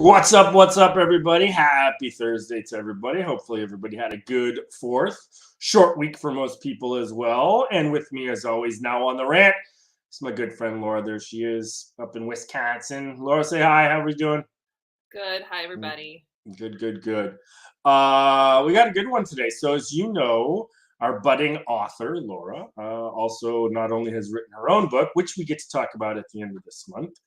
What's up, everybody? Happy Thursday to everybody. Hopefully, everybody had a good 4th. Short week for most people as well. And with me, as always, now on the rant, it's my good friend Laura. There she is, up in Wisconsin. Laura, say hi. How are we doing? Good. Hi, everybody. Good. We got a good one today. So, as you know, our budding author, Laura, also not only has written her own book, which we get to talk about at the end of this month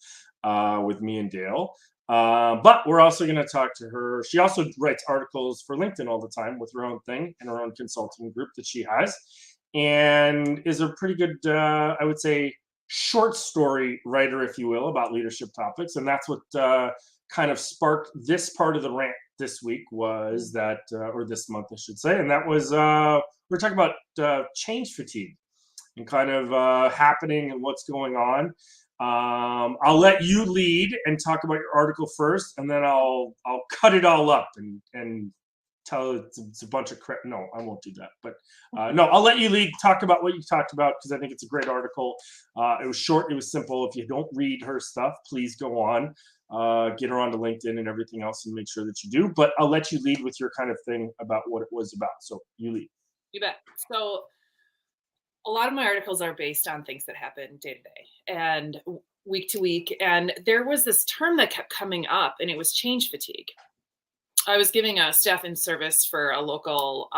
with me and Dale. But we're also going to talk to her. She also writes articles for LinkedIn all the time with her own thing and her own consulting group that she has, and is a pretty good, I would say, short story writer, if you will, about leadership topics. And that's what kind of sparked this part of the rant this week was that, or this month, I should say. And that was, we're talking about change fatigue and kind of happening and what's going on. I'll let you lead and talk about your article first, and then I'll cut it all up and tell it's a bunch of crap. No, I won't do that. But no, I'll let you lead. Talk about what you talked about because I think it's a great article. It was short. It was simple. If you don't read her stuff, please go on, get her onto LinkedIn and everything else, and make sure that you do. But I'll let you lead with your kind of thing about what it was about. So you lead. You bet. So a lot of my articles are based on things that happen day to day and week to week. And there was this term that kept coming up, and it was change fatigue. I was giving a staff in service for a local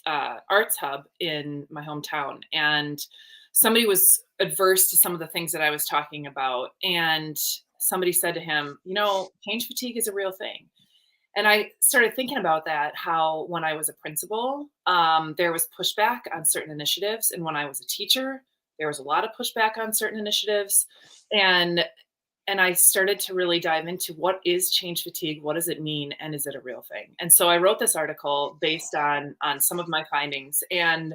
arts hub in my hometown, and somebody was adverse to some of the things that I was talking about. And somebody said to him, change fatigue is a real thing. And I started thinking about that, how when I was a principal, there was pushback on certain initiatives. And when I was a teacher, there was a lot of pushback on certain initiatives. And I started to really dive into what is change fatigue? What does it mean? And is it a real thing? And so I wrote this article based on some of my findings. And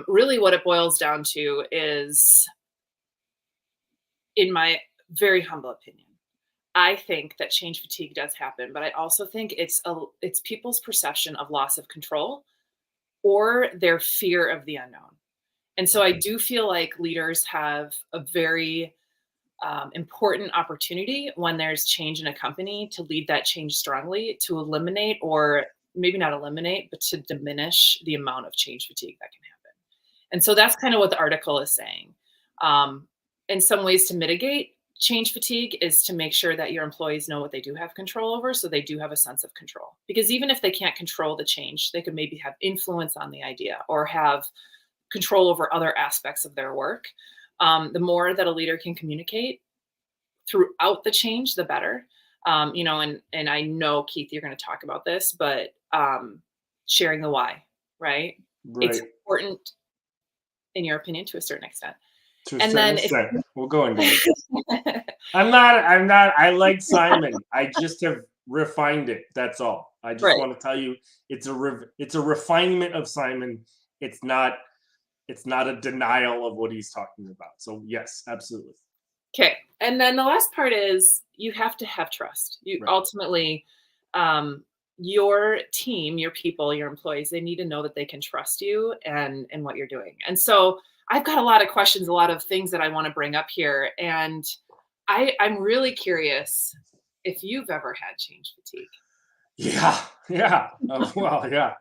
really what it boils down to is, in my very humble opinion, I think that change fatigue does happen, but I also think it's people's perception of loss of control or their fear of the unknown. And so I do feel like leaders have a very important opportunity when there's change in a company to lead that change strongly, to eliminate, or maybe not eliminate, but to diminish the amount of change fatigue that can happen. And so that's kind of what the article is saying. In some ways to mitigate change fatigue is to make sure that your employees know what they do have control over, so they do have a sense of control. Because even if they can't control the change, they could maybe have influence on the idea or have control over other aspects of their work. The more that a leader can communicate throughout the change, the better. And I know, Keith, you're going to talk about this, but sharing the why, right? It's important, in your opinion, to a certain extent. To a certain extent. We'll go into it. I'm not, I like Simon. I just have refined it. That's all. I just want to tell you, it's a refinement of Simon. It's not a denial of what he's talking about. So yes, absolutely. Okay. And then the last part is you have to have trust. Ultimately, your team, your people, your employees, they need to know that they can trust you and what you're doing. And so I've got a lot of questions, a lot of things that I want to bring up here. And I'm really curious if you've ever had change fatigue. Yeah. Well, yeah.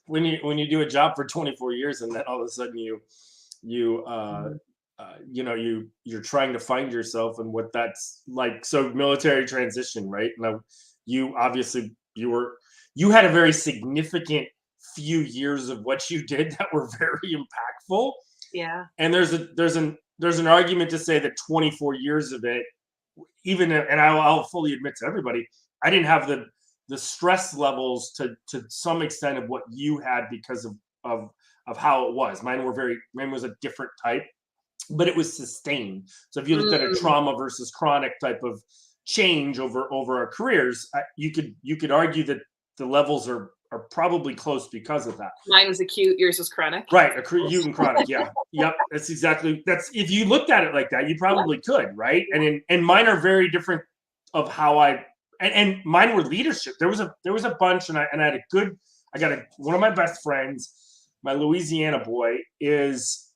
when you do a job for 24 years and then all of a sudden you're trying to find yourself and what that's like. So military transition, right? Now you obviously you had a very significant few years of what you did that were very impactful. Yeah. And there's an argument to say that 24 years of it, even, and I'll fully admit to everybody, I didn't have the stress levels to some extent of what you had because of how it was. Mine was a different type, but it was sustained. So if you looked at a trauma versus chronic type of change over our careers, you could argue that the levels are probably close because of that. Mine was acute, yours was chronic. Right, acute and chronic, yeah. Yep, that's if you looked at it like that, you probably could, right? And mine are very different of how and mine were leadership. There was a bunch, and I got one of my best friends, my Louisiana boy, is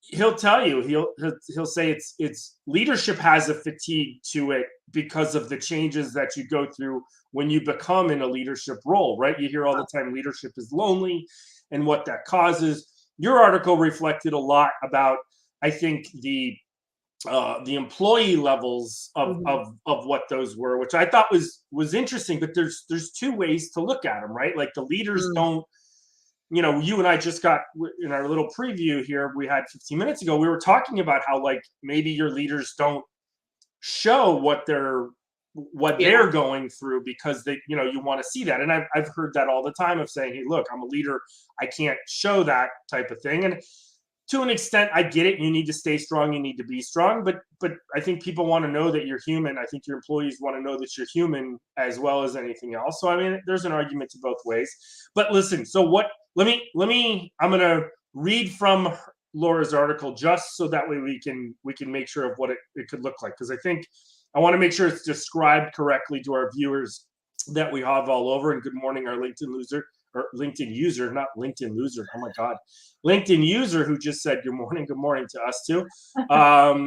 he'll tell you, he'll say it's leadership has a fatigue to it because of the changes that you go through when you become in a leadership role, right? You hear all the time leadership is lonely and what that causes. Your article reflected a lot about, I think, the employee levels of, Mhm. of what those were, which I thought was interesting. But there's two ways to look at them, right? Like the leaders Mm. don't, you and I just got in our little preview here we had 15 minutes ago, we were talking about how like maybe your leaders don't show what Yeah. they're going through because they, you want to see that. And I've heard that all the time of saying, hey, look, I'm a leader, I can't show that type of thing. And to an extent, I get it. You need to stay strong. You need to be strong. But I think people want to know that you're human. I think your employees want to know that you're human as well as anything else. So I mean, there's an argument to both ways. But listen, so what? Let me. I'm gonna read from Laura's article just so that way we can make sure of what it could look like, because I think I want to make sure it's described correctly to our viewers that we have all over. And good morning, our LinkedIn loser or LinkedIn user, not LinkedIn loser. Oh my God. LinkedIn user who just said good morning to us too.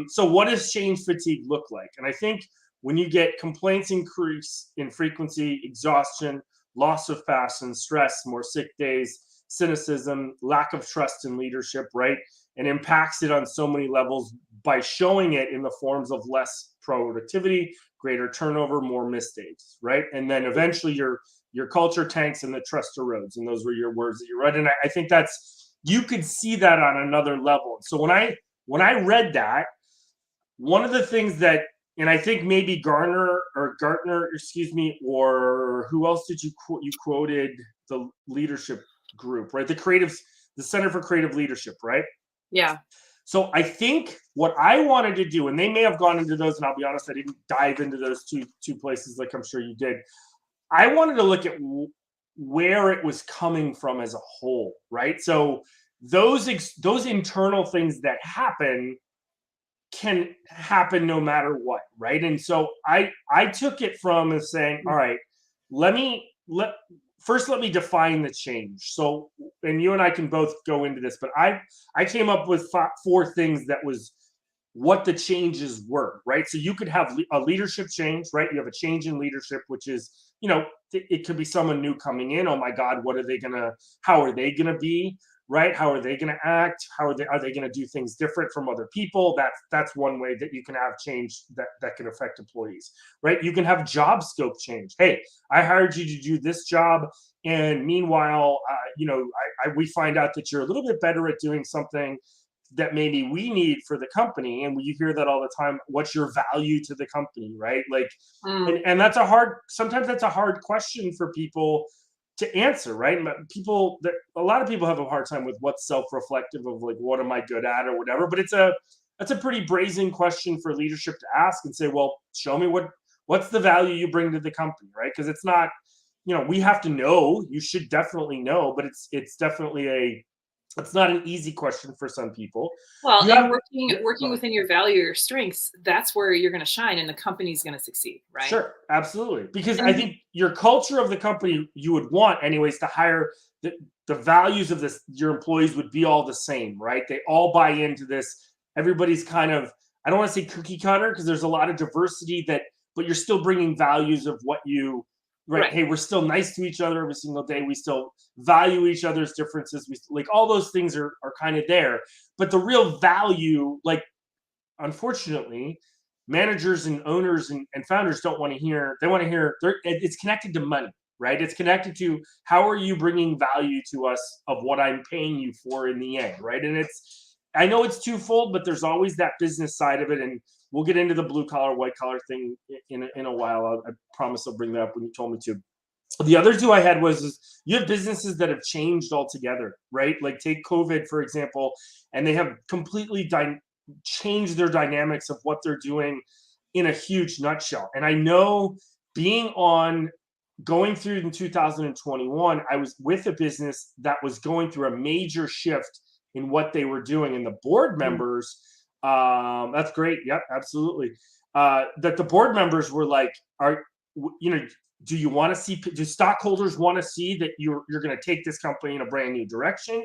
So what does change fatigue look like? And I think when you get complaints increase in frequency, exhaustion, loss of passion, stress, more sick days, cynicism, lack of trust in leadership, right? And impacts it on so many levels by showing it in the forms of less productivity, greater turnover, more mistakes, right? And then eventually your culture tanks and the trust erodes. And those were your words that you read. And I think that's, you could see that on another level. So when I read that, one of the things that, and I think maybe Gartner, excuse me, or who else did you quote? You quoted the leadership group, right? The Center for Creative Leadership, right? Yeah. So I think what I wanted to do, and they may have gone into those, and I'll be honest, I didn't dive into those two places like I'm sure you did. I wanted to look at where it was coming from as a whole, right? So those internal things that happen can happen no matter what, right? And so I took it from as saying, all right, let me define the change. So, and you and I can both go into this, but I came up with four things that was what the changes were, right? So you could have a leadership change, right? You have a change in leadership, which is, it could be someone new coming in. Oh my God, how are they gonna be, right? How are they gonna act? Are they gonna do things different from other people? That's one way that you can have change that can affect employees, right? You can have job scope change. Hey, I hired you to do this job, and meanwhile, we find out that you're a little bit better at doing something that maybe we need for the company. And you hear that all the time. What's your value to the company, right? Like, and sometimes that's a hard question for people to answer, right? A lot of people have a hard time with what's self-reflective of like, what am I good at or whatever, but that's a pretty brazen question for leadership to ask and say, well, show me what's the value you bring to the company, right? Because it's not, we have to know, you should definitely know, but it's definitely it's not an easy question for some people. Well, You and have working within your value, your strengths, that's where you're going to shine and the company's going to succeed, right? Sure, absolutely. Because I And think your culture of the company, you would want anyways to hire the values of your employees would be all the same, right? They all buy into this. Everybody's kind of, I don't want to say cookie cutter because there's a lot of diversity but you're still bringing values of what you, right? Right. Hey, we're still nice to each other every single day. We still value each other's differences. We like all those things are kind of there. But the real value, like, unfortunately, managers and owners and founders don't want to hear. They want to hear. It's connected to money, right? It's connected to how are you bringing value to us of what I'm paying you for in the end, right? And I know it's twofold, but there's always that business side of it, and we'll get into the blue collar, white collar thing in a while. I promise I'll bring that up when you told me to. The other two I had is you have businesses that have changed altogether, right? Like take COVID, for example, and they have completely changed their dynamics of what they're doing in a huge nutshell. And I know going through in 2021, I was with a business that was going through a major shift in what they were doing. And the board members, that's great. Yep, absolutely. That the board members were like, do you want to see? Do stockholders want to see that you're going to take this company in a brand new direction?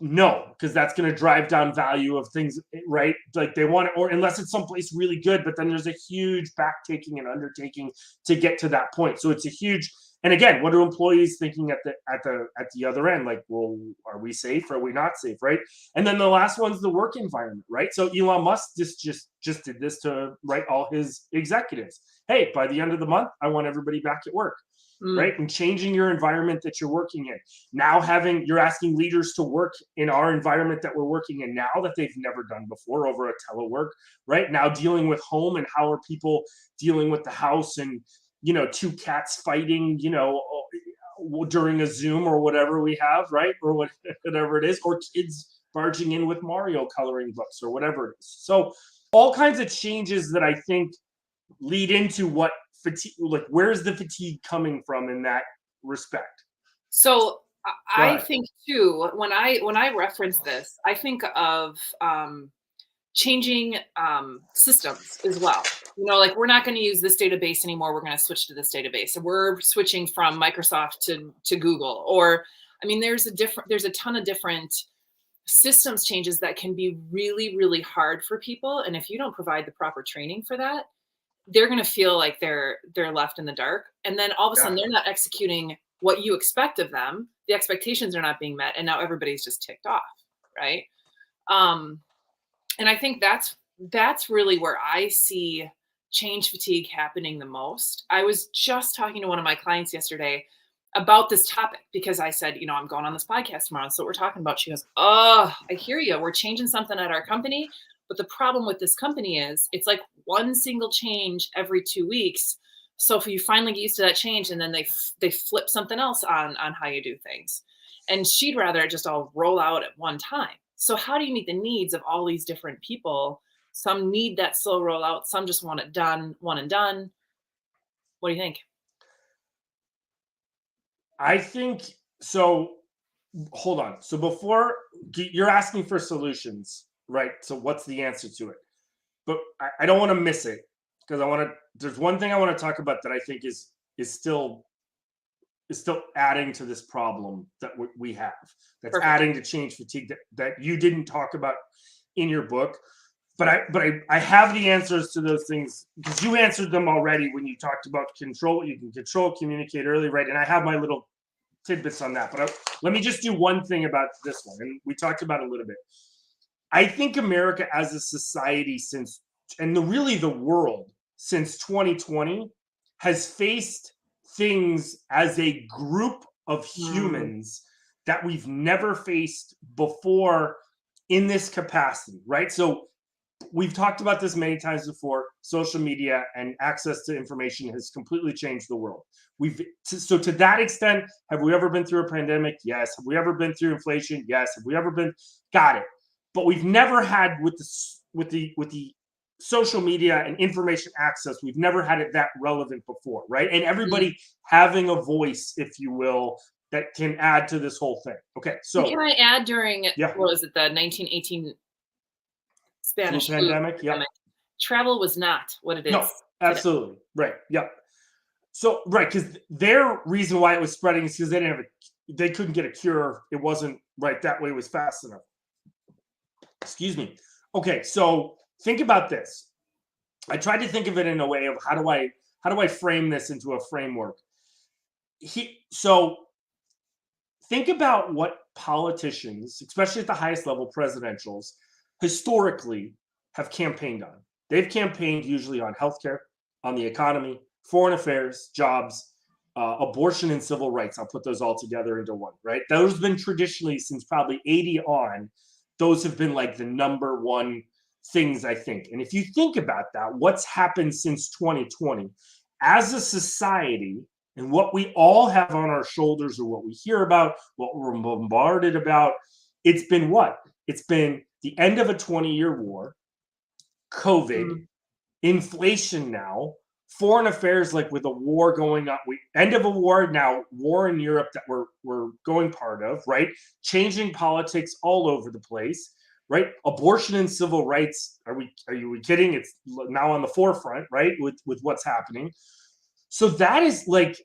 No, because that's going to drive down value of things, right? Like they want it, or unless it's someplace really good, but then there's a huge back-taking and undertaking to get to that point. So it's a huge, and again, what are employees thinking at the other end? Like, well, are we safe? Are we not safe? Right? And then the last one's the work environment, right? So Elon Musk just did this to all his executives. Hey, by the end of the month, I want everybody back at work. Right? And changing your environment that you're working in. Now you're asking leaders to work in our environment that we're working in now that they've never done before over a telework, right? Now dealing with home and how are people dealing with the house and, two cats fighting, during a Zoom or whatever we have, right? Or whatever it is, or kids barging in with Mario coloring books or whatever it is. So all kinds of changes that I think lead into what fatigue, like where's the fatigue coming from in that respect? So I think too, when I reference this, I think of changing systems as well. Like we're not going to use this database anymore. We're going to switch to this database. And we're switching from Microsoft to Google. Or, I mean, there's a ton of different systems changes that can be really, really hard for people. And if you don't provide the proper training for that, they're going to feel like they're left in the dark. And then all of a sudden they're not executing what you expect of them. The expectations are not being met. And now everybody's just ticked off. Right. And I think that's really where I see change fatigue happening the most. I was just talking to one of my clients yesterday about this topic because I said, I'm going on this podcast tomorrow. So we're talking about, she goes, oh, I hear you. We're changing something at our company. But the problem with this company is it's like one single change every 2 weeks. So if you finally get used to that change and then they flip something else on how you do things. And she'd rather just all roll out at one time. So how do you meet the needs of all these different people? Some need that slow rollout. Some just want it done, one and done. What do you think? I think so. Hold on. So before you're asking for solutions, right? So what's the answer to it? But I don't want to miss it because there's one thing I want to talk about that I think is still adding to this problem that we have. That's Perfect. Adding to change fatigue that you didn't talk about in your book. But I have the answers to those things because you answered them already when you talked about control. You can control, communicate early, right? And I have my little tidbits on that. But let me just do one thing about this one. And we talked about it a little bit. I think America as a society really the world since 2020 has faced things as a group of humans that we've never faced before in this capacity, right? So we've talked about this many times before. Social media and access to information has completely changed the world. So to that extent, have we ever been through a pandemic? Yes. Have we ever been through inflation? Yes. Have we ever been? Got it. But we've never had with the social media and information access, we've never had it that relevant before, right? And everybody having a voice, if you will, that can add to this whole thing. Okay, so can I add during what was it, the 1918 Spanish flu pandemic? Yeah, travel was not what it is. No, absolutely right. Yep. So because their reason why it was spreading is because they couldn't get a cure. It wasn't right that way. It was fast enough. Excuse me. Okay, so think about this. I tried to think of it in a way of how do I frame this into a framework. So think about what politicians, especially at the highest level, presidentials, historically have campaigned on. They've campaigned usually on healthcare, on the economy, foreign affairs, jobs, abortion, and civil rights. I'll put those all together into one, right? Those have been traditionally, since probably 80 on, those have been like the number one things, I think. And if you think about that, what's happened since 2020 as a society and what we all have on our shoulders or what we hear about, what we're bombarded about, it's been what? It's been the end of a 20-year war, COVID, inflation now, foreign affairs, like with a war going on, end of a war now, war in Europe that we're going part of, right? Changing politics all over the place, right? Abortion and civil rights. Are you kidding? It's now on the forefront, right? With what's happening. So that is like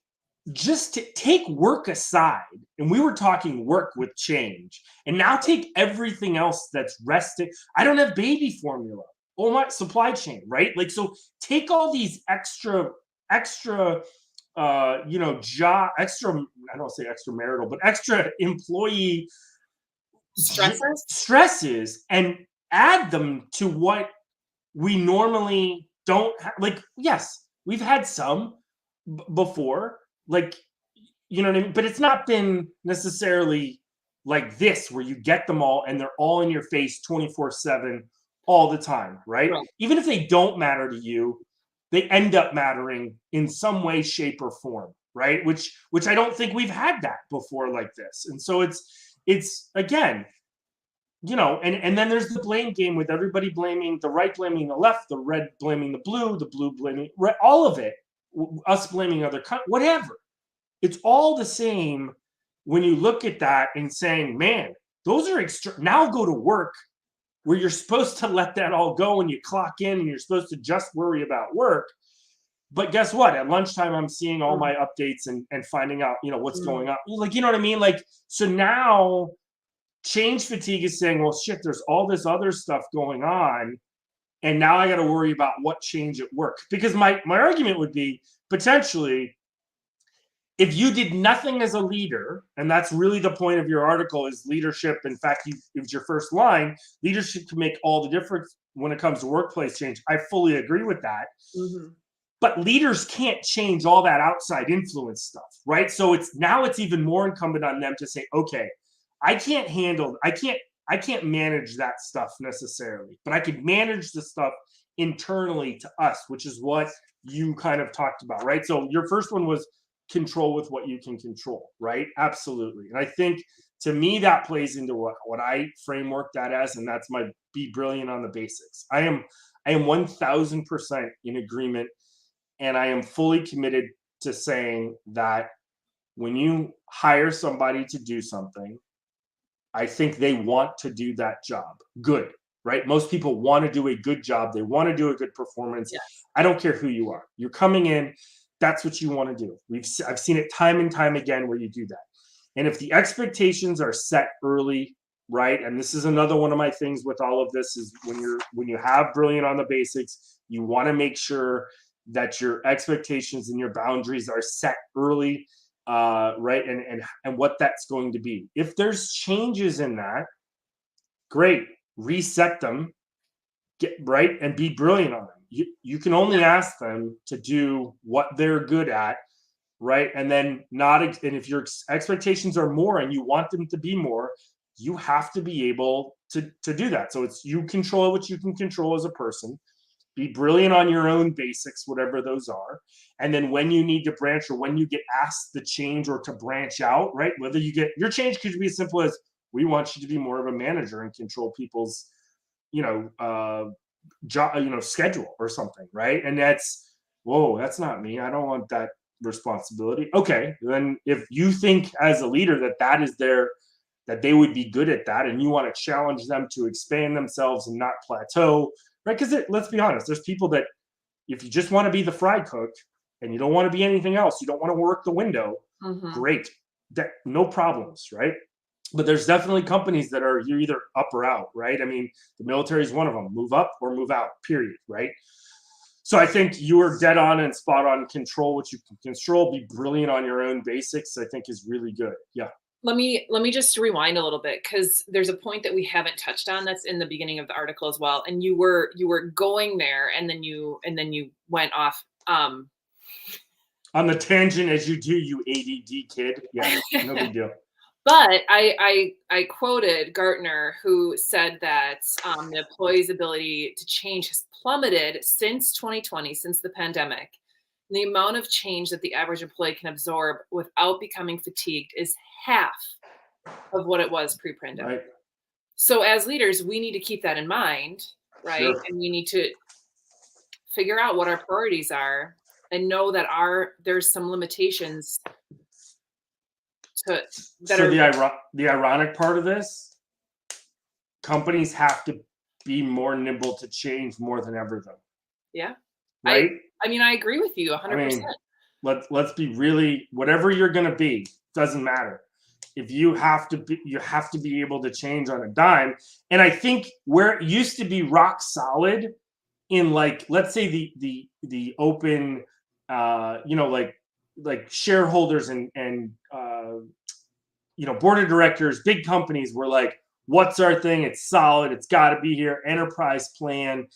just to take work aside, and we were talking work with change, and now take everything else that's resting. I don't have baby formula. Oh my, supply chain, right? Like, so take all these extra, extra, I don't say extramarital, but extra employee stresses and add them to what we normally don't have. Like, yes, we've had some before, like, you know what I mean? But it's not been necessarily like this, where you get them all and they're all in your face 24/7 all the time, right? Even if they don't matter to you, they end up mattering in some way, shape, or form, right? Which I don't think we've had that before like this. And so it's again, and then there's the blame game with everybody blaming the right, blaming the left, the red blaming the blue blaming red, all of it, us blaming other whatever. It's all the same when you look at that and saying, man, those are now go to work where you're supposed to let that all go and you clock in and you're supposed to just worry about work. But guess what? At lunchtime, I'm seeing all my updates and finding out, what's going on. Like, you know what I mean? Like, so now change fatigue is saying, well, shit, there's all this other stuff going on. And now I got to worry about what change at work. Because my argument would be potentially, if you did nothing as a leader, and that's really the point of your article, is leadership. In fact, it was your first line, leadership can make all the difference when it comes to workplace change. I fully agree with that. Mm-hmm. But leaders can't change all that outside influence stuff, right? So it's even more incumbent on them to say, okay, I can't manage that stuff necessarily, but I could manage the stuff internally to us, which is what you kind of talked about, right? So your first one was control with what you can control, right? Absolutely. And I think, to me, that plays into what I framework that as, and that's my be brilliant on the basics. I am 1000% in agreement, and I am fully committed to saying that when you hire somebody to do something, I think they want to do that job good, right? Most people want to do a good job. They want to do a good performance. Yes. I don't care who you are. You're coming in, that's what you want to do. I've seen it time and time again where you do that. And if the expectations are set early, right? And this is another one of my things with all of this, is when you have brilliant on the basics, you want to make sure that your expectations and your boundaries are set early, right? And what that's going to be. If there's changes in that, great, reset them, get right, and be brilliant on them. You can only ask them to do what they're good at, right? And then and if your expectations are more and you want them to be more, you have to be able to do that. So it's, you control what you can control as a person. Be brilliant on your own basics, whatever those are. And then when you need to branch, or when you get asked to change or to branch out, right? Whether you get your change could be as simple as, we want you to be more of a manager and control people's, job, schedule or something, right? And that's not me. I don't want that responsibility. Okay, then if you think as a leader that is that they would be good at that, and you want to challenge them to expand themselves and not plateau, right? Because let's be honest, there's people that, if you just want to be the fry cook and you don't want to be anything else, you don't want to work the window, great, that no problems, right? But there's definitely companies that are, you're either up or out, right? I mean, the military is one of them. Move up or move out, period, right? So I think you were dead on and spot on. Control what you can control. Be brilliant on your own basics, I think, is really good. Yeah. Let me just rewind a little bit, because there's a point that we haven't touched on that's in the beginning of the article as well. And you were going there, and then you went off on the tangent, as you do, you ADD kid. Yeah, no big deal. But I quoted Gartner, who said that the employee's ability to change has plummeted since 2020, since the pandemic. And the amount of change that the average employee can absorb without becoming fatigued is half of what it was pre-pandemic. Right. So as leaders, we need to keep that in mind, right? Sure. And we need to figure out what our priorities are, and know that there's some limitations the ironic part of this, companies have to be more nimble to change more than ever, though. Yeah. Right? I mean, I agree with you 100%. Let's be really, whatever you're going to be, doesn't matter. If you have to be able to change on a dime. And I think where it used to be rock solid in, like, let's say the open, like shareholders and board of directors, big companies were like, what's our thing? It's solid. It's got to be here. Enterprise plan.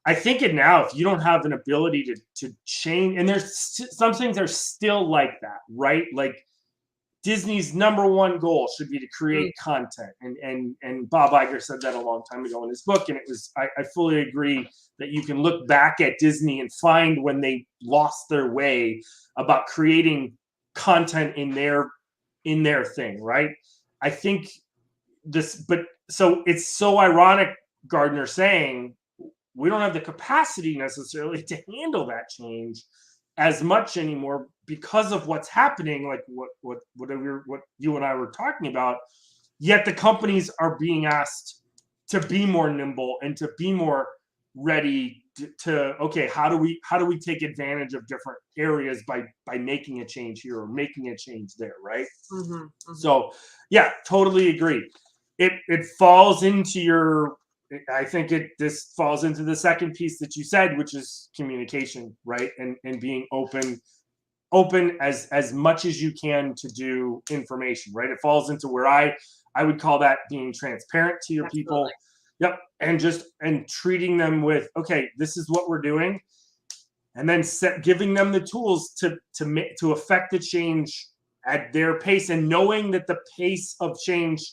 I think it now, if you don't have an ability to change, and there's some things are still like that, right? Like Disney's number one goal should be to create content, and Bob Iger said that a long time ago in his book, and it was I fully agree that you can look back at Disney and find when they lost their way about creating content in their thing, right? I think but so it's so ironic, Gardner saying we don't have the capacity necessarily to handle that change as much anymore because of what's happening, like what you and I were talking about. Yet the companies are being asked to be more nimble and to be more ready to okay, how do we take advantage of different areas by making a change here or making a change there, right? So yeah, totally agree. It falls into your, I think this falls into the second piece that you said, which is communication, right? And being open as much as you can to do information, right? It falls into where I would call that being transparent to your people. Yep. And treating them with, okay, this is what we're doing. And then giving them the tools to affect the change at their pace, and knowing that the pace of change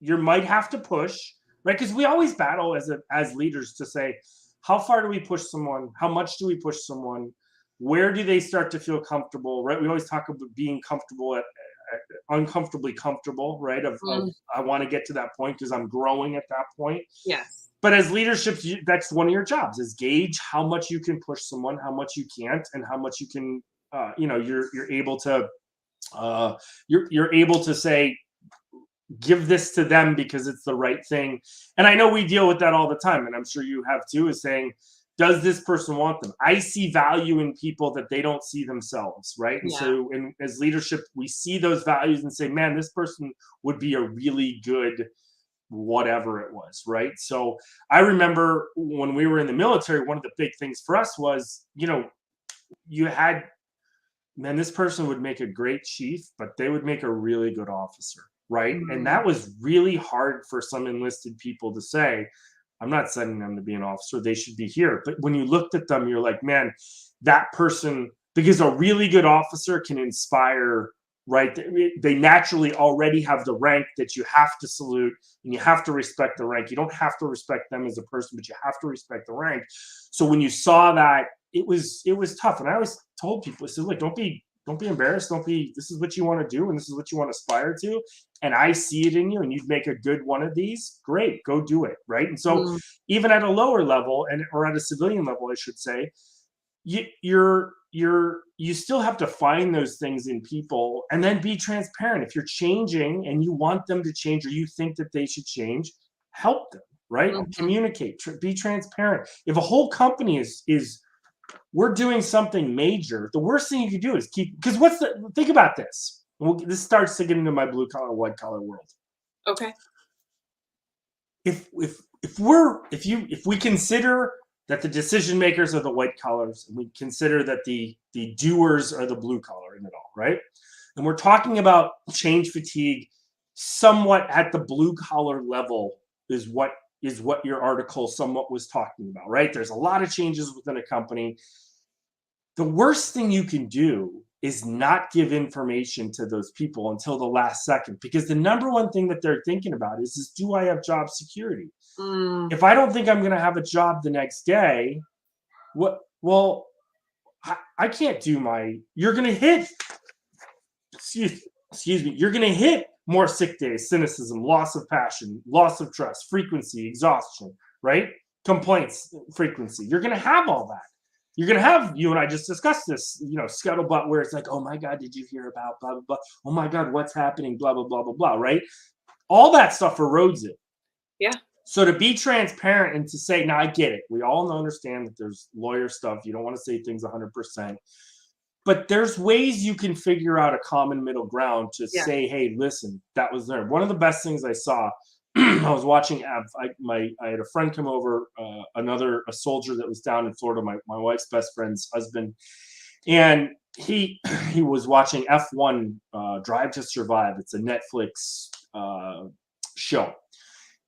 you might have to push, right? Because we always battle as leaders to say, how far do we push someone? How much do we push someone? Where do they start to feel comfortable, right? We always talk about being comfortable at uncomfortably comfortable, right? Of I want to get to that point because I'm growing at that point. Yes. But as leadership, that's one of your jobs, is gauge how much you can push someone, how much you can't, and how much you can, you're able to, you're able to say, give this to them because it's the right thing. And I know we deal with that all the time, and I'm sure you have too, is saying, does this person want them? I see value in people that they don't see themselves, right? And so as leadership, we see those values and say, man, this person would be a really good whatever it was, right? So I remember when we were in the military, one of the big things for us was, you had, man, this person would make a great chief, but they would make a really good officer, right? And that was really hard for some enlisted people to say, I'm not sending them to be an officer, they should be here. But when you looked at them, you're like, man, that person, because a really good officer can inspire, right? They naturally already have the rank that you have to salute, and you have to respect the rank. You don't have to respect them as a person, but you have to respect the rank. So when you saw that, it was tough. And I always told people, I said, look, don't be embarrassed. This is what you want to do, and this is what you want to aspire to. And I see it in you, and you'd make a good one of these. Great, go do it, right? And so even at a lower level, or at a civilian level, I should say, you still have to find those things in people, and then be transparent. If you're changing and you want them to change, or you think that they should change, help them, right? Communicate, be transparent. If a whole company is we're doing something major, the worst thing you can do is because think about this. This starts to get into my blue collar, white collar world. Okay. If we consider that the decision makers are the white collars, and we consider that the doers are the blue collar in it all, right? And we're talking about change fatigue somewhat at the blue collar level is what your article somewhat was talking about, right? There's a lot of changes within a company. The worst thing you can do is not give information to those people until the last second, because the number one thing that they're thinking about is do I have job security? If I don't think I'm going to have a job the next day, I can't do you're going to hit, excuse me, you're going to hit more sick days, cynicism, loss of passion, loss of trust, frequency, exhaustion, right? Complaints, frequency. You're going to have all that. You're going to have, you and I just discussed this, scuttlebutt, where it's like, oh my God, did you hear about blah, blah, blah? Oh my God, what's happening? Blah, blah, blah, blah, blah, right? All that stuff erodes it. Yeah. So to be transparent and to say, now I get it. We all understand that there's lawyer stuff. You don't want to say things 100%. But there's ways you can figure out a common middle ground to say, hey, listen, that was there. One of the best things I saw, I was watching, I had a friend come over, a soldier that was down in Florida, my wife's best friend's husband, and he was watching F1, Drive to Survive. It's a Netflix show.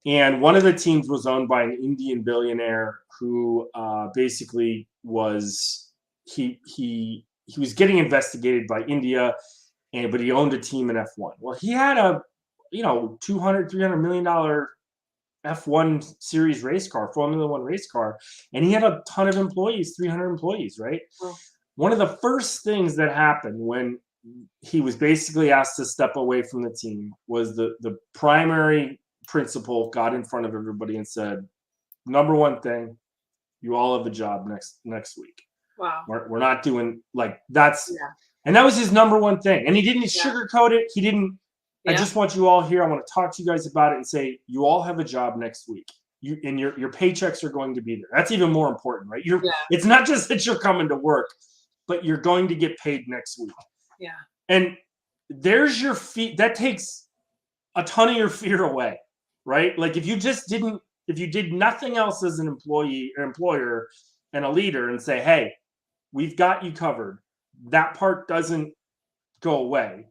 And one of the teams was owned by an Indian billionaire who basically was, he was getting investigated by India, but he owned a team in F1. Well, he had a, $200-300 million F1 series race car, Formula One race car, and he had a ton of employees, 300 employees, right? Oh. One of the first things that happened when he was basically asked to step away from the team was the primary principal got in front of everybody and said, number one thing, you all have a job next week. Wow. We're not doing like that's, and that was his number one thing. And he didn't sugarcoat it. He didn't, I just want you all here. I want to talk to you guys about it and say, you all have a job next week. And your paychecks are going to be there. That's even more important, right? It's not just that you're coming to work, but you're going to get paid next week. Yeah. And there's your feet. That takes a ton of your fear away, right? Like if you did nothing else as an employee or employer and a leader and say, hey, we've got you covered. That part doesn't go away.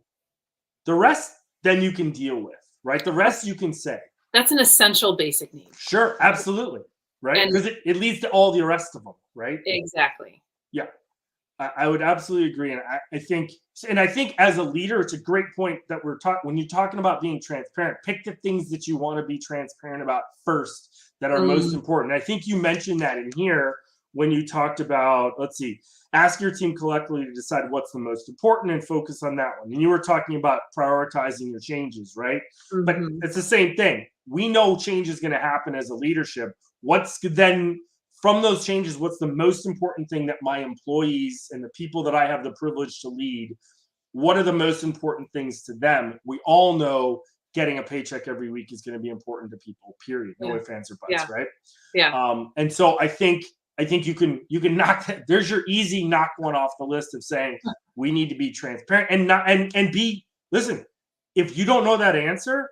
The rest, then you can deal with, right? The rest you can say. That's an essential basic need. Sure, absolutely, right? Because it leads to all the rest of them, right? Exactly. Yeah, I would absolutely agree, and I think as a leader, it's a great point that we're talking. When you're talking about being transparent, pick the things that you want to be transparent about first, that are most important. I think you mentioned that in here when you talked about, ask your team collectively to decide what's the most important and focus on that one. And you were talking about prioritizing your changes, right? Mm-hmm. But it's the same thing. We know change is going to happen as a leadership. What's then from those changes, what's the most important thing that my employees and the people that I have the privilege to lead, what are the most important things to them? We all know getting a paycheck every week is going to be important to people, period. No ifs, ands, or buts, right? Yeah. And so I think you can knock that. There's your easy knock one off the list of saying we need to be transparent and be, listen, if you don't know that answer,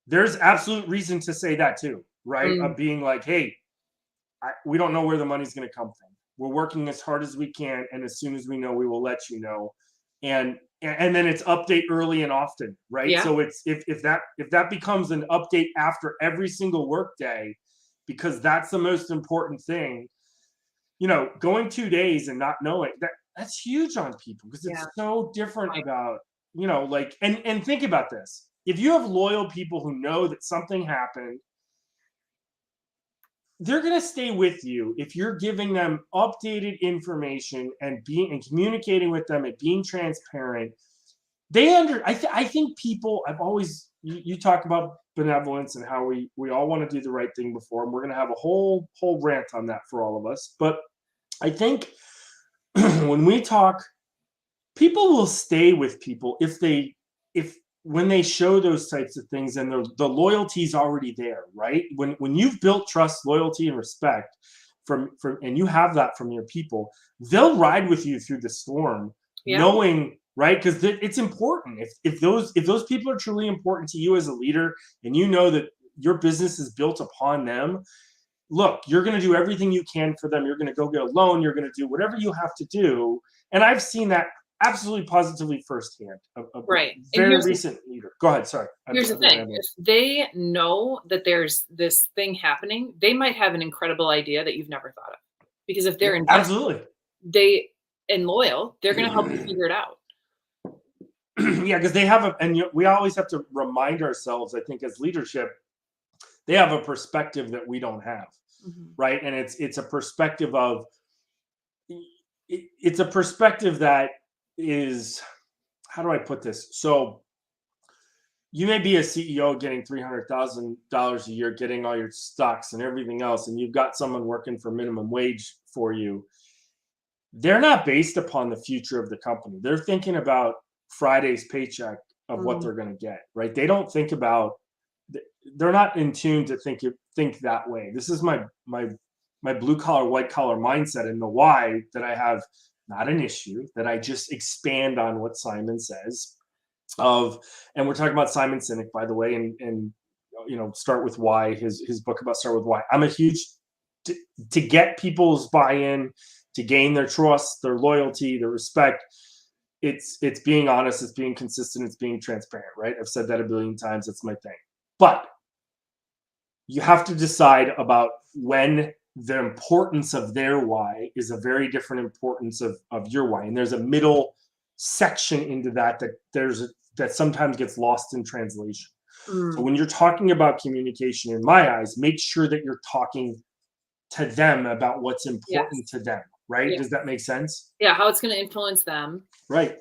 there's absolute reason to say that too, right? Of being like, hey, we don't know where the money's going to come from. We're working as hard as we can, and as soon as we know, we will let you know. And then it's update early and often, right? Yeah. So it's if that becomes an update after every single work day, because that's the most important thing. Going 2 days and not knowing that's huge on people, because it's so different about, and think about this. If you have loyal people who know that something happened, they're going to stay with you if you're giving them updated information and communicating with them and being transparent. I think people, I've always, you talk about benevolence and how we all want to do the right thing before, and we're going to have a whole rant on that for all of us. But I think when we talk, people will stay with people when they show those types of things, and the loyalty's already there, right? When you've built trust, loyalty, and respect from and you have that from your people, they'll ride with you through the storm, knowing, right? Because it's important. If those people are truly important to you as a leader, and you know that your business is built upon them, look, you're going to do everything you can for them. You're going to go get a loan. You're going to do whatever you have to do. And I've seen that absolutely positively firsthand. Right. Very recent leader. Go ahead. Sorry. Here's the thing. If they know that there's this thing happening, they might have an incredible idea that you've never thought of. Because if they're absolutely loyal, they're going to help you figure it out. Yeah, because they have we always have to remind ourselves, I think, as leadership, they have a perspective that we don't have, right? And it's a perspective of, it's a perspective that is, how do I put this? So you may be a CEO getting $300,000 a year, getting all your stocks and everything else, and you've got someone working for minimum wage for you. They're not based upon the future of the company. They're thinking about Friday's paycheck of what they're going to get, right? They don't think about, they're not in tune to think that way. This is my blue collar, white collar mindset, and the why that I have not an issue, that I just expand on what Simon says and we're talking about Simon Sinek, by the way, and Start With Why, his book about Start With Why. I'm a huge, to get people's buy-in, to gain their trust, their loyalty, their respect. It's being honest, it's being consistent, it's being transparent, right? I've said that a billion times. That's my thing. But you have to decide about when the importance of their why is a very different importance of your why. And there's a middle section into that that sometimes gets lost in translation. So when you're talking about communication, in my eyes, make sure that you're talking to them about what's important to them, right? Does that make sense? Yeah, how it's going to influence them. Right.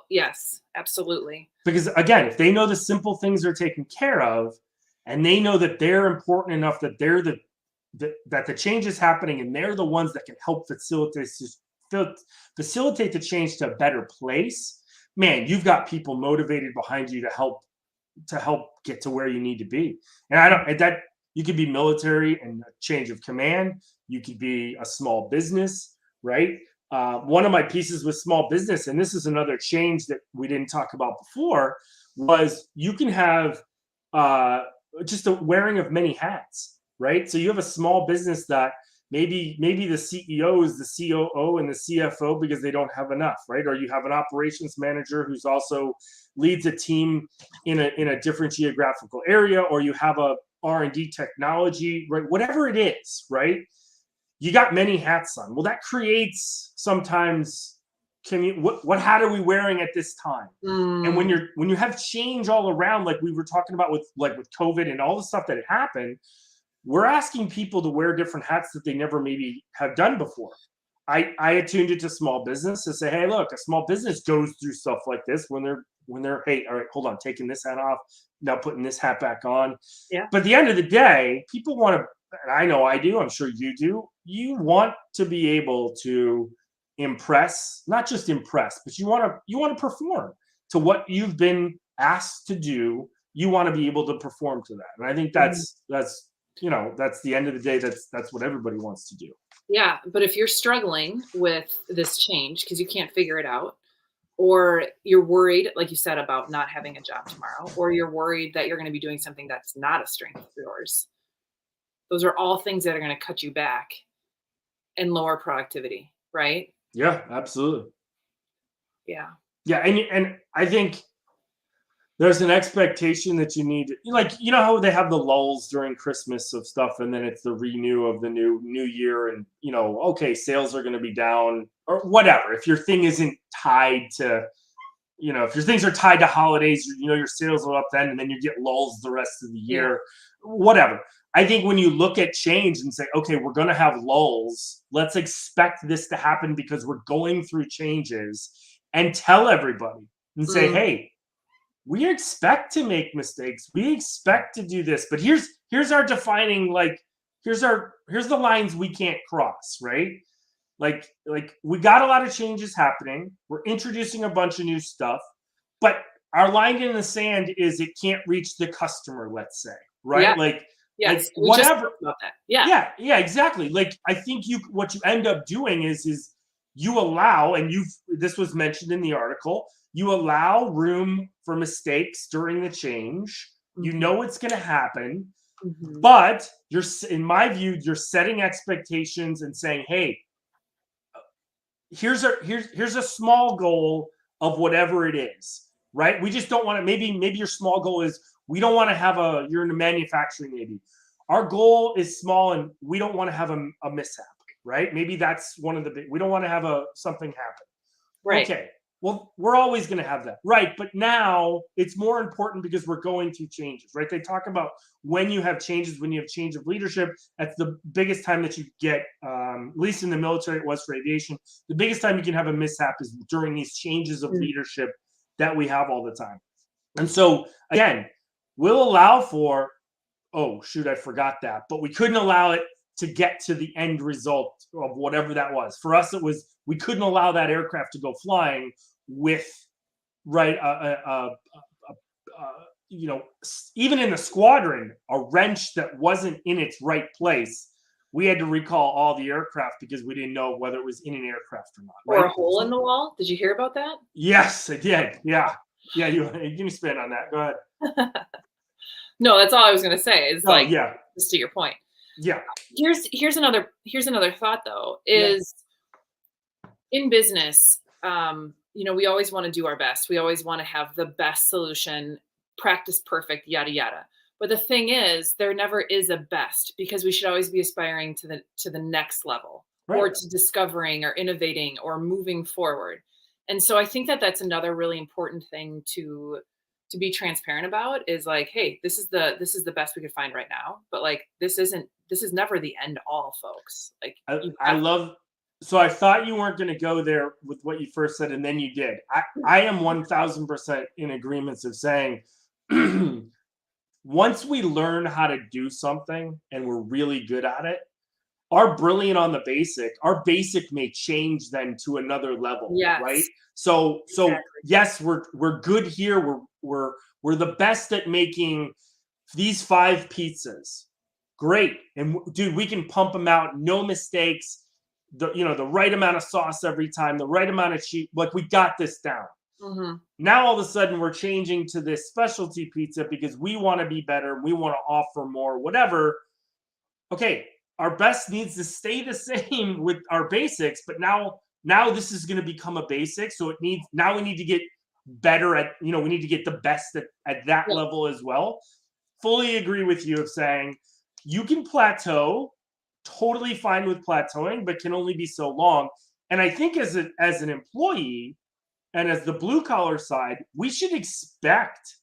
Yes, absolutely. Because again, if they know the simple things are taken care of, and they know that they're important enough that they're that the change is happening and they're the ones that can help facilitate the change to a better place, man, you've got people motivated behind you to help get to where you need to be. And you could be military and a change of command. You could be a small business, right? One of my pieces with small business, and this is another change that we didn't talk about before, was you can have just a wearing of many hats, right? So you have a small business that maybe the CEO is the COO and the CFO because they don't have enough, right? Or you have an operations manager who's also leads a team in a different geographical area, or you have a R&D technology, right? Whatever it is, right? You got many hats on. Well, that creates sometimes what hat are we wearing at this time? And when you have change all around, like we were talking about with COVID and all the stuff that had happened, we're asking people to wear different hats that they never maybe have done before. I attuned it to small business to say, hey, look, a small business goes through stuff like this when they're, hey, all right, hold on, taking this hat off, now putting this hat back on. Yeah. But at the end of the day, people want to, and I know I do, I'm sure you do, you want to be able to impress, not just impress, but you want to perform to what you've been asked to do. You want to be able to perform to that. And I think that's the end of the day. That's what everybody wants to do. Yeah. But if you're struggling with this change because you can't figure it out, or you're worried, like you said, about not having a job tomorrow, or you're worried that you're going to be doing something that's not a strength of yours, those are all things that are going to cut you back and lower productivity, right? Yeah, absolutely. Yeah. Yeah, and I think there's an expectation that you need, like, you know how they have the lulls during Christmas of stuff, and then it's the renew of the new year, and okay, sales are going to be down or whatever. If your thing isn't tied to, if your things are tied to holidays, your sales are up then, and then you get lulls the rest of the year, whatever. I think when you look at change and say, okay, we're going to have lulls, let's expect this to happen because we're going through changes, and tell everybody and say, hey, we expect to make mistakes. We expect to do this, but here's our defining, like, here's the lines we can't cross, right? Like we got a lot of changes happening. We're introducing a bunch of new stuff, but our line in the sand is it can't reach the customer, let's say, right? Yeah. Like, yes, like whatever. About that. Yeah, exactly. Like, I think what you end up doing is you allow, and this was mentioned in the article, you allow room for mistakes during the change. You know it's going to happen, but in my view, you're setting expectations and saying, hey, here's a small goal of whatever it is, right? We just don't want to, maybe your small goal is, we don't want to have you're in the manufacturing, maybe. Our goal is small and we don't want to have a mishap, right? Maybe that's one of the big, we don't want to have something happen. Right. Okay. Well, we're always going to have that, right? But now it's more important because we're going through changes, right? They talk about when you have changes, when you have change of leadership, that's the biggest time that you get, at least in the military, it was for aviation, the biggest time you can have a mishap is during these changes of leadership that we have all the time. And so, again, we'll allow for, oh, shoot, I forgot that. But we couldn't allow it to get to the end result of whatever that was. For us, it was, we couldn't allow that aircraft to go flying with, right, even in the squadron, a wrench that wasn't in its right place we had to recall all the aircraft because we didn't know whether it was in an aircraft or not. Or Right? a hole in the wall. Did you hear about that? Yes, I did. Yeah. Yeah, you can spin on that. Go ahead. No, that's all I was going to say. Is Oh, like, yeah. just to your point. Yeah. Here's another thought though, is in business, we always want to do our best. We always want to have the best solution, practice perfect, yada yada. But the thing is, there never is a best, because we should always be aspiring to the next level, Right. or to discovering or innovating or moving forward. And so I think that that's another really important thing to be transparent about, is like, hey, this is the best we could find right now, but like this is never the end all, folks. Like, I love. So I thought you weren't going to go there with what you first said, and then you did. I am 1000% in agreement of saying, once we learn how to do something and we're really good at it, our basic may change then to another level. Yes. Right. So Exactly. yes, we're good here. We're the best at making these 5 pizzas. Great. And dude, we can pump them out, no mistakes. The right amount of sauce every time, the right amount of cheese. Like, we got this down. Mm-hmm. Now all of a sudden we're changing to this specialty pizza because we want to be better, we want to offer more, whatever. Okay, our best needs to stay the same with our basics, but now this is going to become a basic, so we need to get better at, we need to get the best at that level as well. Fully agree with you of saying you can plateau, totally fine with plateauing, but can only be so long. And I think as an employee and as the blue collar side, we should expect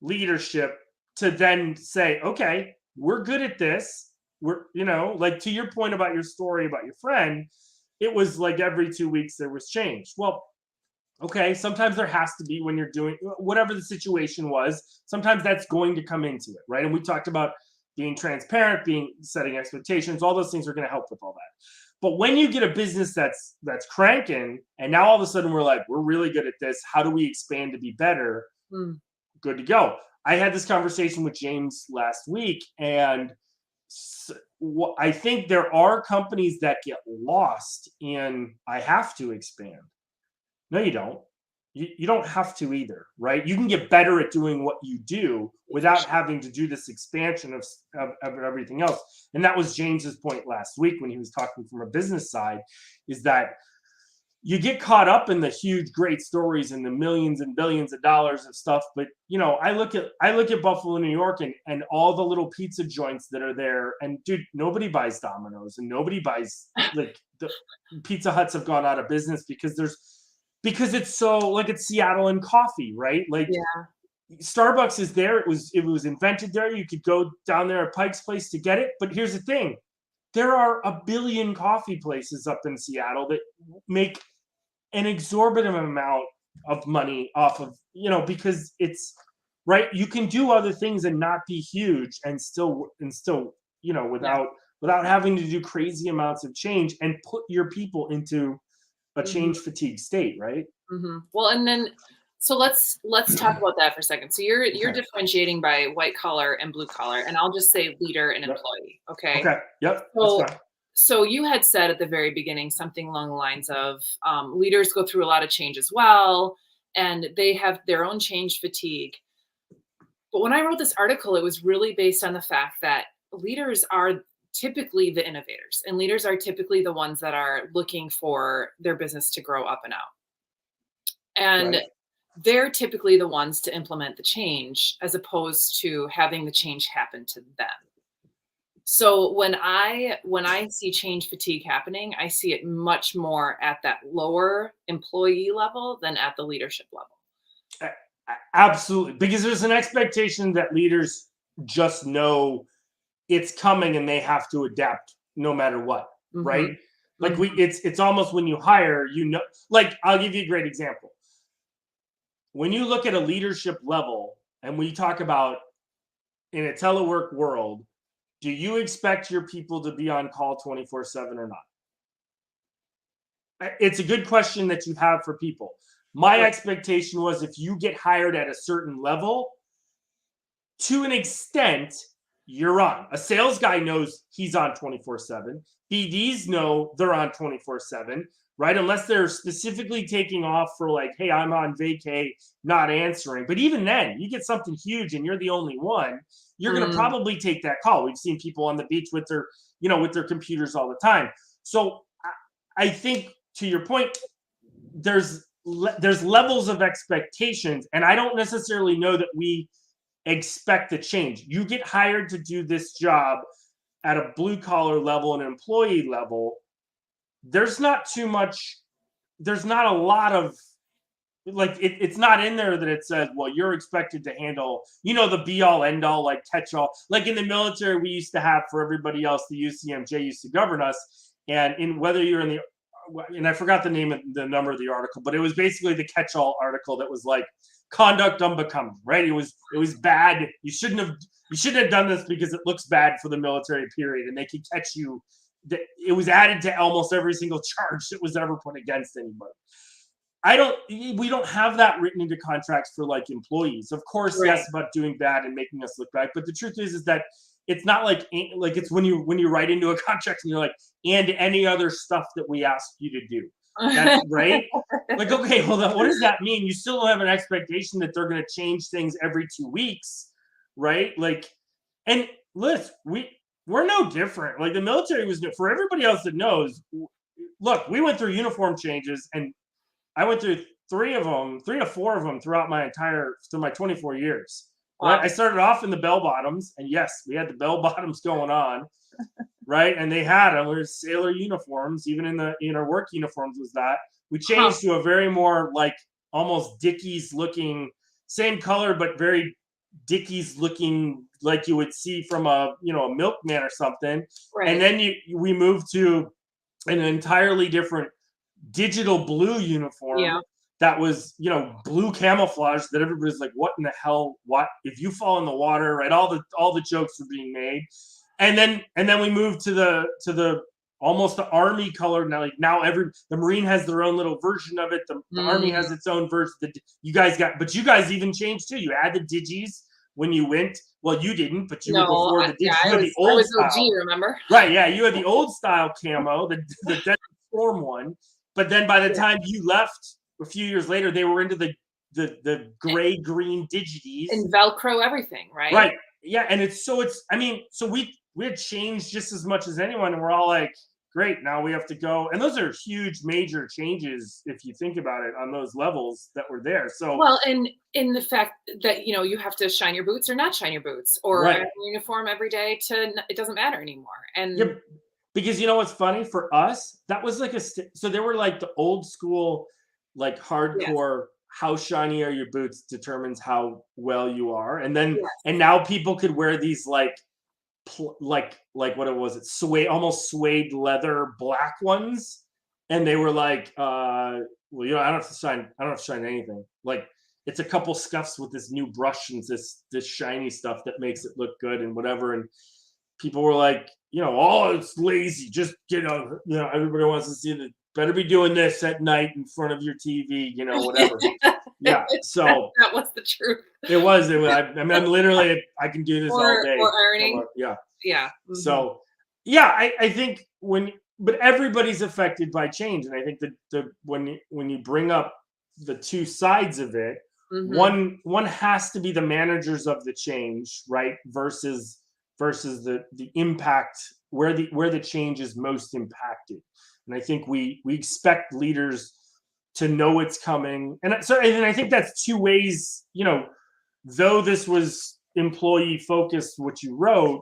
leadership to then say, okay, we're good at this. We're, like, to your point about your story about your friend, it was like every 2 weeks there was change. Well, okay, sometimes there has to be, when you're doing whatever the situation was, sometimes that's going to come into it, right? And we talked about being transparent, setting expectations, all those things are going to help with all that. But when you get a business that's cranking, and now all of a sudden we're like, we're really good at this, how do we expand to be better? Good to go. I had this conversation with James last week, and I think there are companies that get lost in, I have to expand. No, you don't. You don't have to either, right? You can get better at doing what you do without having to do this expansion of everything else. And that was James's point last week when he was talking from a business side, is that you get caught up in the huge, great stories and the millions and billions of dollars of stuff. But, I look at Buffalo, New York, and all the little pizza joints that are there. And dude, nobody buys Domino's, and nobody buys, like, the Pizza Huts have gone out of business because it's so, like, it's Seattle and coffee, right? Like, Starbucks is there. It was invented there. You could go down there at Pike's Place to get it. But here's the thing. There are a billion coffee places up in Seattle that make an exorbitant amount of money off of, because it's, right, you can do other things and not be huge and still, without having to do crazy amounts of change and put your people into a change fatigue state, right? Well, and then, so let's talk about that for a second. So you're differentiating by white collar and blue collar, and I'll just say leader and employee. Okay. Okay. Yep. So you had said at the very beginning something along the lines of leaders go through a lot of change as well, and they have their own change fatigue. But when I wrote this article, it was really based on the fact that leaders are typically the innovators, and leaders are typically the ones that are looking for their business to grow up and out. And they're typically the ones to implement the change, as opposed to having the change happen to them. So when I see change fatigue happening, I see it much more at that lower employee level than at the leadership level. Absolutely. Because there's an expectation that leaders just know it's coming and they have to adapt no matter what, right? Like, it's almost, when you hire, like, I'll give you a great example. When you look at a leadership level and we talk about in a telework world, do you expect your people to be on call 24/7 or not? It's a good question that you have for people. My expectation was, if you get hired at a certain level, to an extent, you're on. A sales guy knows he's on 24/7. BDs know they're on 24/7, right? Unless they're specifically taking off for like, hey, I'm on vacay, not answering. But even then, you get something huge and you're the only one, you're going to probably take that call. We've seen people on the beach with their, with their computers all the time. So I think, to your point, there's levels of expectations, and I don't necessarily know that we expect a change. You get hired to do this job at a blue collar level, an employee level. There's not a lot of like it's not in there that it says, well, you're expected to handle, the be all end all, like catch all. Like in the military, we used to have, for everybody else, the UCMJ used to govern us. And in whether you're in and I forgot the number of the article, but it was basically the catch all article that was like conduct unbecoming, right? It was bad. You shouldn't have done this because it looks bad for the military, period. And they could catch you. It was added to almost every single charge that was ever put against anybody. We don't have that written into contracts for like employees. Of course, right. Yes, about doing bad and making us look bad. But the truth is that it's not like it's when you write into a contract and you're like, and any other stuff that we asked you to do. That's right. Like, okay, hold on. What does that mean? You still have an expectation that they're going to change things every 2 weeks, right? Like, and listen, we're no different. Like the military was for everybody else that knows. Look, we went through uniform changes, and I went through 3 to 4 of them throughout my 24 years. Wow. Right? I started off in the bell bottoms, and yes, we had the bell bottoms going on. Right, and they had them. We were sailor uniforms, even in our work uniforms. Was that we changed to a very more like almost Dickies looking, same color but very Dickies looking, like you would see from a milkman or something. Right. And then we moved to an entirely different digital blue uniform. Yeah. That was blue camouflage that everybody's like, what in the hell? What if you fall in the water? Right, all the jokes were being made. And then we moved to the almost the Army color. Now the Marine has their own little version of it. The Army has its own version. You guys even changed too. You add the digis when you went. Well, you didn't, but you were before the digis. Yeah, you had the old style. Remember? Right? Yeah, you had the old style camo, the Desert Storm one. But then by the time you left a few years later, they were into the gray green digities and Velcro everything, right? Right. Yeah, and so we had changed just as much as anyone, and we're all like, great, now we have to go. And those are huge, major changes if you think about it on those levels that were there. So well, and in the fact that you have to shine your boots or not shine your boots, or right. Uniform every day it doesn't matter anymore. And yeah, because what's funny for us, that was like so they were like the old school, like hardcore. Yes. How shiny are your boots determines how well you are, and then yes. And now people could wear these like what it was, almost suede leather black ones, and they were like, I don't have to shine anything. Like it's a couple scuffs with this new brush and this shiny stuff that makes it look good and whatever. And people were like, oh, it's lazy. Just everybody wants to see the. Better be doing this at night in front of your TV, whatever. Yeah, so that was the truth. It was. I'm literally, I can do this all day. Or ironing. Yeah. Mm-hmm. So, yeah, I think but everybody's affected by change, and I think that when you bring up the two sides of it, mm-hmm. one has to be the managers of the change, right, versus the impact where the change is most impacted. And I think we expect leaders to know it's coming. And I think that's 2 ways, though this was employee focused, what you wrote,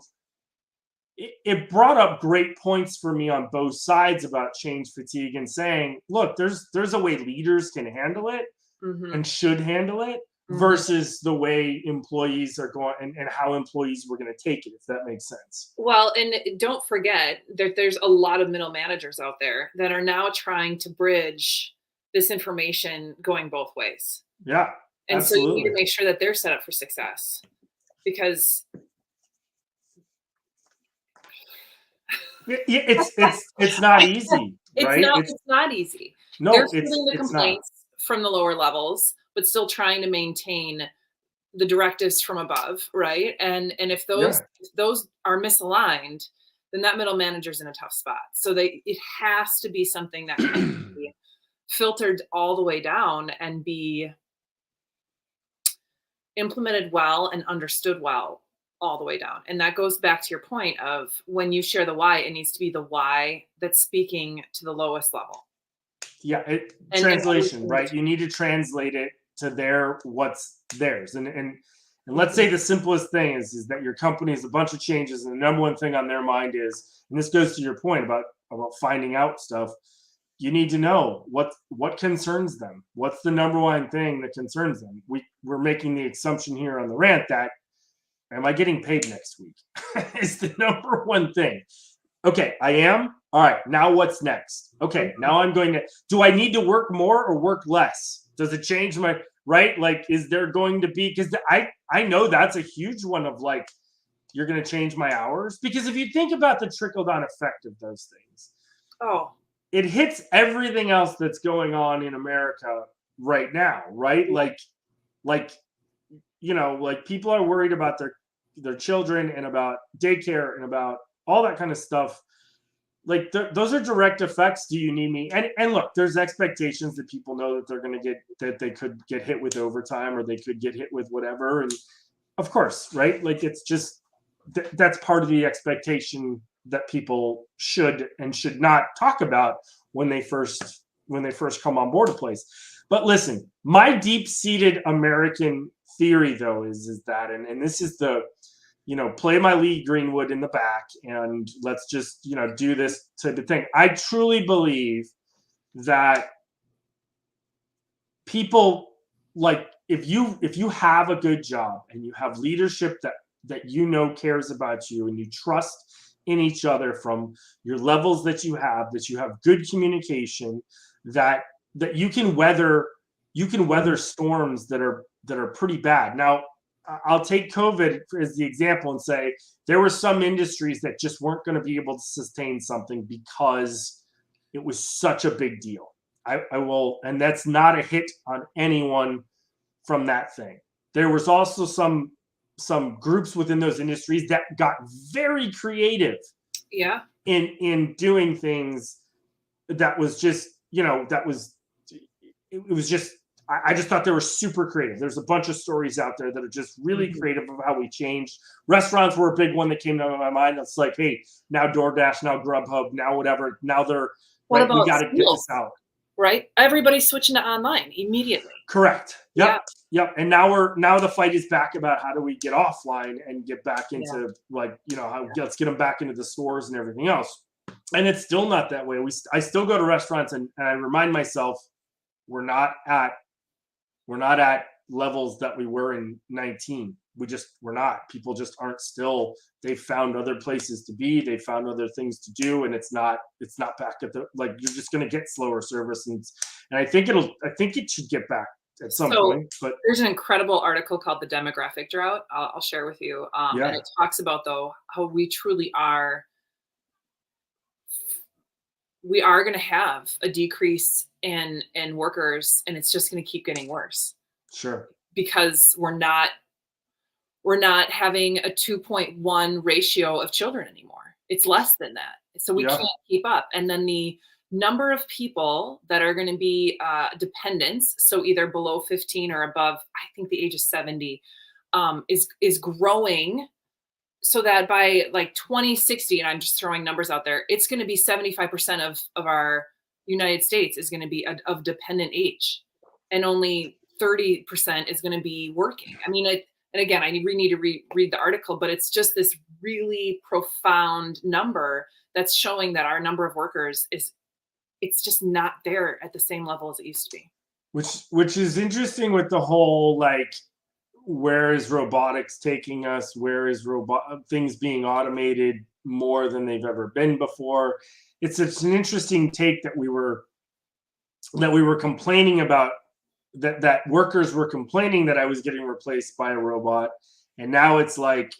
it brought up great points for me on both sides about change fatigue and saying, look, there's a way leaders can handle it mm-hmm. and should handle it mm-hmm. versus the way employees are going and how employees were going to take it, if that makes sense. Well, and don't forget that there's a lot of middle managers out there that are now trying to bridge this information going both ways. Yeah. And absolutely. So you need to make sure that they're set up for success, because it's not easy. Right? It's not easy. No, they're feeling the complaints from the lower levels, but still trying to maintain the directives from above, right? And if those are misaligned, then that middle manager's in a tough spot. So it has to be something that can be filtered all the way down and be implemented well and understood well all the way down. And that goes back to your point of when you share the why, it needs to be the why that's speaking to the lowest level. Yeah, translation, right? You need to translate it to what's theirs. And let's say the simplest thing is that your company is a bunch of changes, and the number one thing on their mind is, and this goes to your point about finding out stuff, you need to know what concerns them. What's the number one thing that concerns them? We're making the assumption here on the rant that, am I getting paid next week? is the number one thing. Okay, I am. All right, now what's next? Okay, now I'm going to, do I need to work more or work less? Does it change my, right? Like, is there going to be, because I know that's a huge one of like, you're going to change my hours. Because if you think about the trickle-down effect of those things, it hits everything else that's going on in America right now, right? Like, you know, like people are worried about their children and about daycare and about all that kind of stuff. Like those are direct effects. Do you need me? And look, there's expectations that people know that they're going to that they could get hit with overtime or they could get hit with whatever. And of course, right? Like it's just, that's part of the expectation that people should and should not talk about when they first come on board a place. But listen, my deep-seated American theory though is that, and this is the, you know, play my Lee Greenwood in the back and let's just, you know, do this type of thing. I truly believe that people, like, if you have a good job and you have leadership that you know cares about you and you trust in each other from your levels that you have good communication, that you can weather storms that are pretty bad. Now, I'll take COVID as the example and say there were some industries that just weren't going to be able to sustain something because it was such a big deal. I will, and that's not a hit on anyone from that thing. There was also some groups within those industries that got very creative in doing things that was just, you know, it was just, I just thought they were super creative. There's a bunch of stories out there that are just really creative of how we changed. Restaurants were a big one that came to my mind. It's like, hey, now DoorDash, now Grubhub, now whatever. Now they're, right, we got to get this out. Right? Everybody's switching to online immediately. Correct. Yep. And now the fight is back about how do we get offline and get back into like, you know, let's get them back into the stores and everything else. And it's still not that way. I still go to restaurants and I remind myself we're not at levels that we were in 19. We're not. People just aren't still. They've found other places to be. They found other things to do, and it's not back at the, like, you're just going to get slower service, and I think it should get back at some point. But there's an incredible article called "The Demographic Drought." I'll share with you, and it talks about though how we truly are. We are going to have a decrease in workers, and it's just going to keep getting worse. Sure. Because we're not having a 2.1 ratio of children anymore. It's less than that. So we can't keep up. And then the number of people that are going to be dependents, so either below 15 or above, I think the age of 70, is growing, so that by like 2060, and I'm just throwing numbers out there, it's going to be 75% of our United States is going to be of dependent age, and only 30% is going to be working. I mean, and again, I need to read the article, but it's just this really profound number that's showing that our number of workers it's just not there at the same level as it used to be. Which is interesting with the whole, like, where is robotics taking us? Where is things being automated more than they've ever been before? It's an interesting take that we were complaining about, that workers were complaining that I was getting replaced by a robot, and now it's like,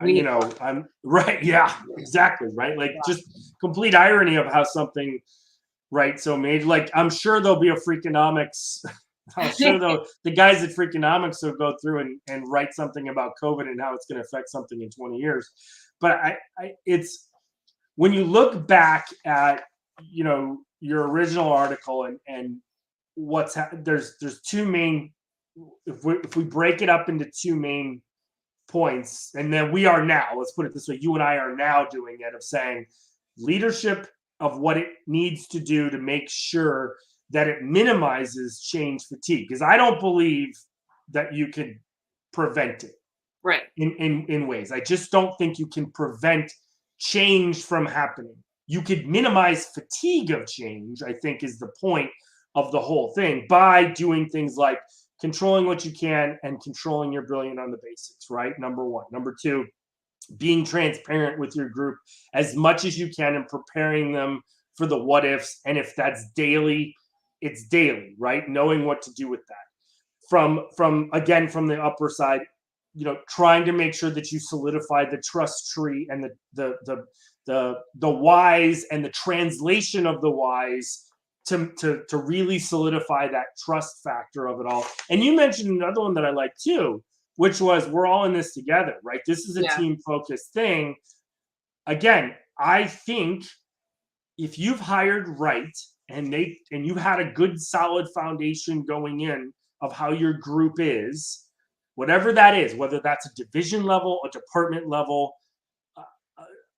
you know, I'm right. Yeah, exactly. Right. Like, just complete irony of how something, right. So made, like, I'm sure there'll be a Freakonomics I'm sure though the guys at Freakonomics will go through and write something about COVID and how it's going to affect something in 20 years. But it's when you look back at your original article and there's two main, if we break it up into two main points, and then we are now, let's put it this way, you and I are now doing it, of saying leadership of what it needs to do to make sure that it minimizes change fatigue, because I don't believe that you can prevent it right in ways. I just don't think you can prevent change from happening. You could minimize fatigue of change, I think, is the point of the whole thing, by doing things like controlling what you can and controlling your brilliant on the basics, right? Number one. Number two, being transparent with your group as much as you can and preparing them for the what ifs. And if that's daily, it's daily, right? Knowing what to do with that. From the upper side, trying to make sure that you solidify the trust tree and the whys and the translation of the whys to really solidify that trust factor of it all. And you mentioned another one that I like too, which was we're all in this together, right? This is a team focused thing. Again, I think if you've hired right and you've had a good solid foundation going in of how your group is, whatever that is, whether that's a division level, a department level,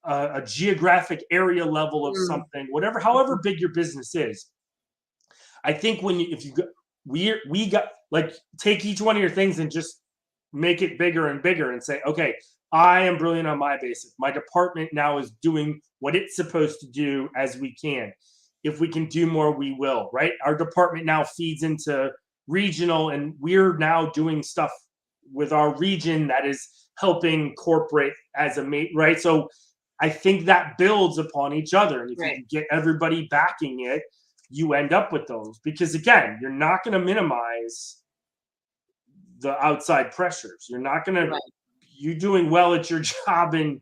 a geographic area level of something, whatever, however big your business is, I think we got like, take each one of your things and just make it bigger and bigger and say, okay, I am brilliant on my basic. My department now is doing what it's supposed to do as we can. If we can do more, we will, right? Our department now feeds into regional, and we're now doing stuff with our region that is helping corporate as a mate, right? So I think that builds upon each other. And if you can get everybody backing it, you end up with those. Because again, you're not going to minimize the outside pressures. You're not going to, you doing well at your job in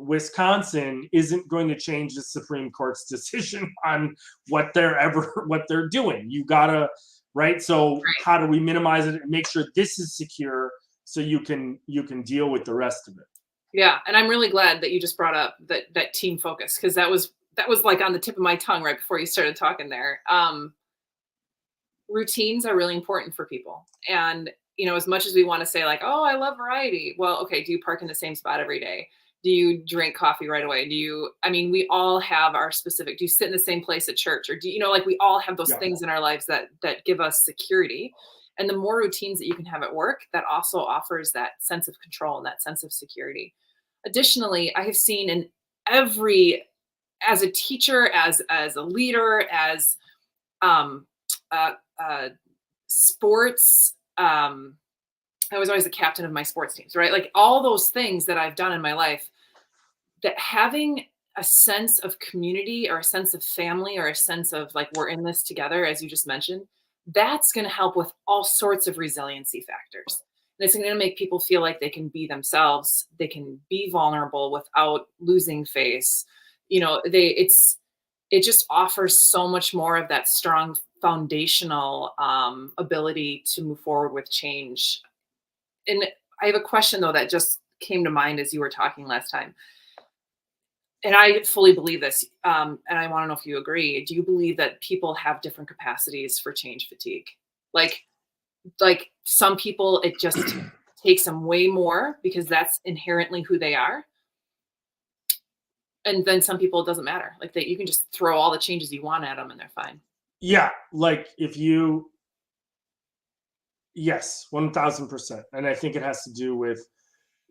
Wisconsin isn't going to change the Supreme Court's decision on what they're doing. You gotta, right? So how do we minimize it and make sure this is secure so you can deal with the rest of it? Yeah, and I'm really glad that you just brought up that team focus, because that was like on the tip of my tongue right before you started talking there. Routines are really important for people, and as much as we want to say like, oh, I love variety. Well, okay, do you park in the same spot every day? Do you drink coffee right away? We all have our specific, do you sit in the same place at church? Or we all have those things in our lives that give us security. And the more routines that you can have at work, that also offers that sense of control and that sense of security. Additionally, I have seen in as a teacher, as a leader, as sports, I was always the captain of my sports teams, right? Like all those things that I've done in my life, that having a sense of community or a sense of family or a sense of like, we're in this together, as you just mentioned, that's going to help with all sorts of resiliency factors. And it's going to make people feel like they can be themselves. They can be vulnerable without losing face. It just offers so much more of that strong foundational ability to move forward with change. And I have a question though that just came to mind as you were talking last time. And I fully believe this. And I want to know if you agree. Do you believe that people have different capacities for change fatigue? Like some people, it just takes them way more because that's inherently who they are. And then some people, it doesn't matter. Like you can just throw all the changes you want at them and they're fine. Yeah. Like yes, 1000%. And I think it has to do with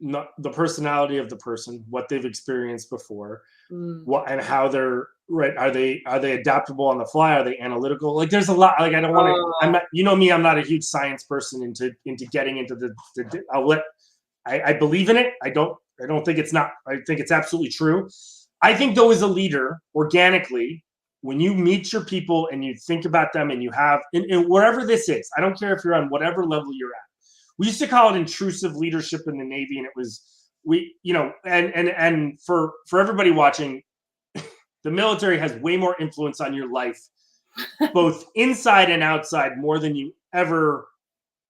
the personality of the person, what they've experienced before, and how they're right. Are they adaptable on the fly? Are they analytical? Like there's a lot. Like I don't want to. I'm not. Me. I'm not a huge science person into getting into the. I believe in it. I don't think it's not. I think it's absolutely true. I think though, as a leader, organically, when you meet your people and you think about them and you have, and wherever this is, I don't care if you're on whatever level you're at. We used to call it intrusive leadership in the Navy, and it was and for everybody watching, the military has way more influence on your life, both inside and outside, more than you ever,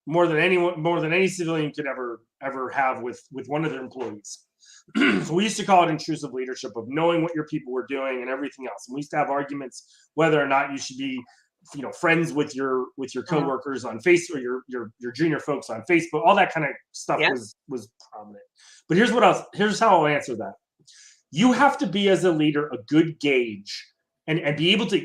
more than any civilian could ever have with one of their employees. So we used to call it intrusive leadership, of knowing what your people were doing and everything else. And we used to have arguments whether or not you should be, friends with your coworkers on Facebook, or your junior folks on Facebook. All that kind of stuff was prominent. But here's how I'll answer that. You have to be, as a leader, a good gauge, and be able to,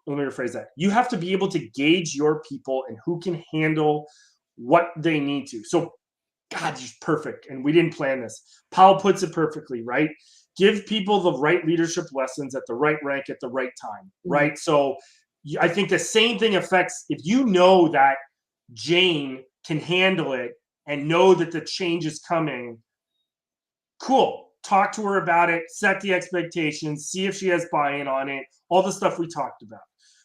let me rephrase that. You have to be able to gauge your people and who can handle what they need to. So, God, he's perfect. And we didn't plan this. Powell puts it perfectly, right? Give people the right leadership lessons at the right rank at the right time, right? So I think the same thing affects, if you know that Jane can handle it and know that the change is coming, cool. Talk to her about it, set the expectations, see if she has buy-in on it, all the stuff we talked about.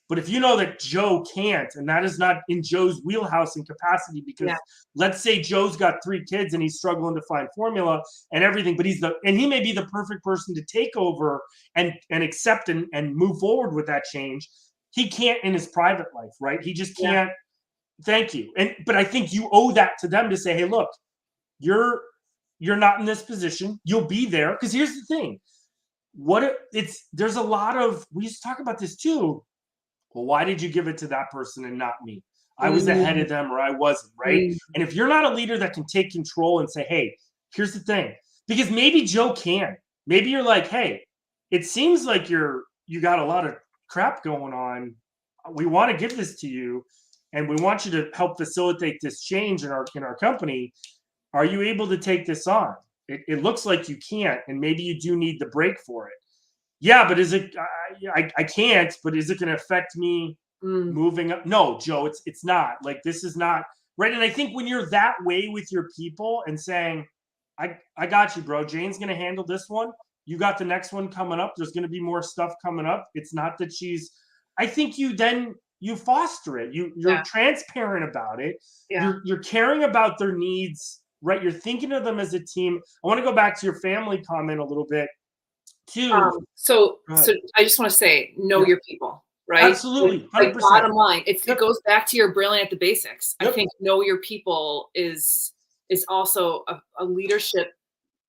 But if you know that Joe can't, and that is not in Joe's wheelhouse and capacity, because let's say Joe's got 3 kids and he's struggling to find formula and everything, but he may be the perfect person to take over and accept and move forward with that change. He can't in his private life, right? He just can't. Thank you. But I think you owe that to them to say, hey, look, you're not in this position. You'll be there. Because here's the thing. There's a lot of, we used to talk about this too. Well, why did you give it to that person and not me? I was ahead of them, or I wasn't, right? And if you're not a leader that can take control and say, hey, here's the thing. Because maybe Joe can. Maybe you're like, hey, it seems like you got a lot of crap going on. We want to give this to you, and we want you to help facilitate this change in our company. Are you able to take this on? It looks like you can't, and maybe you do need the break for it. Yeah, but is it? I can't. But is it going to affect me moving up? No, Joe, it's not. Like, this is not right. And I think when you're that way with your people and saying, I got you, bro. Jane's going to handle this one. You got the next one coming up. There's going to be more stuff coming up. It's not that she's. I think you foster it. You're transparent about it. Yeah. You're caring about their needs. Right, you're thinking of them as a team. I want to go back to your family comment a little bit, too. So I just want to say, know your people, right? Absolutely, 100%. Like, bottom line, it goes back to your brilliant at the basics. I think know your people is also a leadership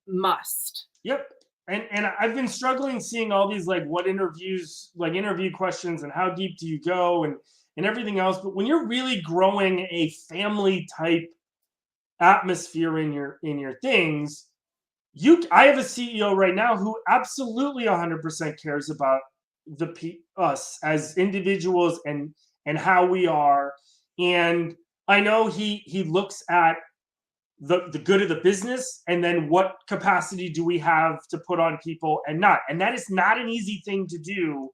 must. Yep, and I've been struggling seeing all these interview questions and how deep do you go and everything else. But when you're really growing a family type atmosphere in your things, I have a CEO right now who absolutely 100% cares about us as individuals and how we are, and I know he looks at the good of the business, and then what capacity do we have to put on people and not, and that is not an easy thing to do.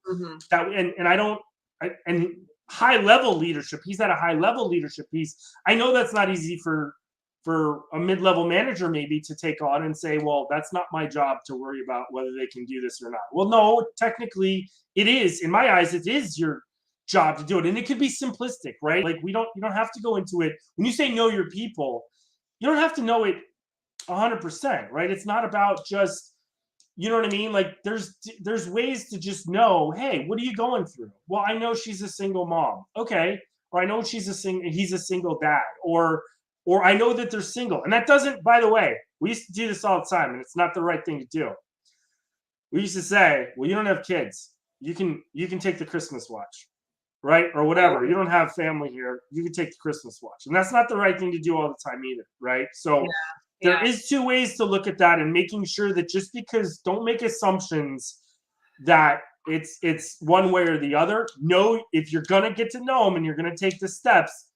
And high level leadership, he's at a high level leadership piece. I know that's not easy for a mid-level manager maybe to take on and say, well, that's not my job to worry about whether they can do this or not. Well, no, technically it is. In my eyes, it is your job to do it. And it could be simplistic, right? Like, you don't have to go into it. When you say know your people, you don't have to know it 100%, right? It's not about just, you know what I mean? Like, there's ways to just know, hey, what are you going through? Well, I know she's a single mom. Okay. Or I know he's a single dad, or I know that they're single. And that doesn't, by the way, we used to do this all the time, and it's not the right thing to do. We used to say, well, you don't have kids. You can take the Christmas watch, right? Or whatever. You don't have family here. You can take the Christmas watch. And that's not the right thing to do all the time either, right? So there is 2 ways to look at that, and making sure that just because, don't make assumptions that it's one way or the other. No, if you're going to get to know them and you're going to take the steps,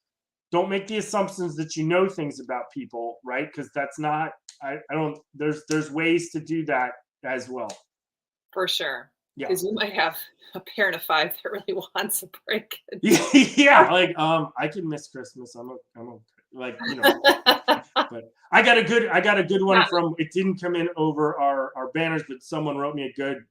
don't make the assumptions that you know things about people, right? Because that's not, there's ways to do that as well. For sure. Yeah. Because you might have a parent of 5 that really wants a break. Yeah, like, I can miss Christmas. I'm like, but I got a good one from, it didn't come in over our banners, but someone wrote me a good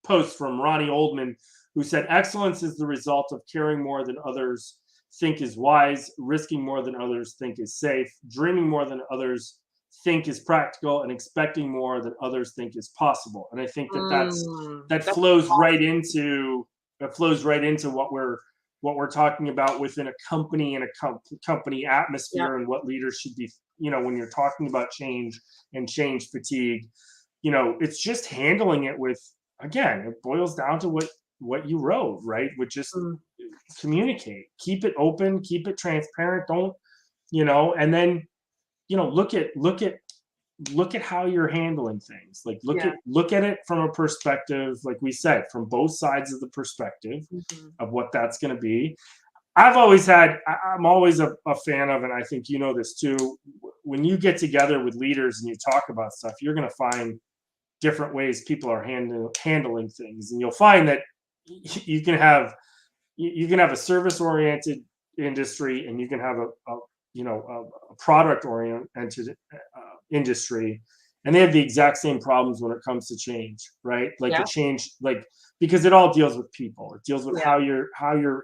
post from Ronnie Oldman, who said, excellence is the result of caring more than others think is wise, risking more than others think is safe, dreaming more than others think is practical, and expecting more than others think is possible. And I think that flows right into what we're what we're talking about within a company and a company atmosphere, and what leaders should be, when you're talking about change and change fatigue, it's just handling it with, again, it boils down to what you wrote, right? Which is communicate, keep it open, keep it transparent. Don't, and then, look at how you're handling things. Like look at it from a perspective, like we said, from both sides of the perspective of what that's going to be. I'm always a fan of, and I think this too, when you get together with leaders and you talk about stuff, you're going to find different ways people are handling things, and you'll find that you can have a service oriented industry, and you can have a product oriented industry, and they have the exact same problems when it comes to change, right? Like the change, because it all deals with people. It deals with how you're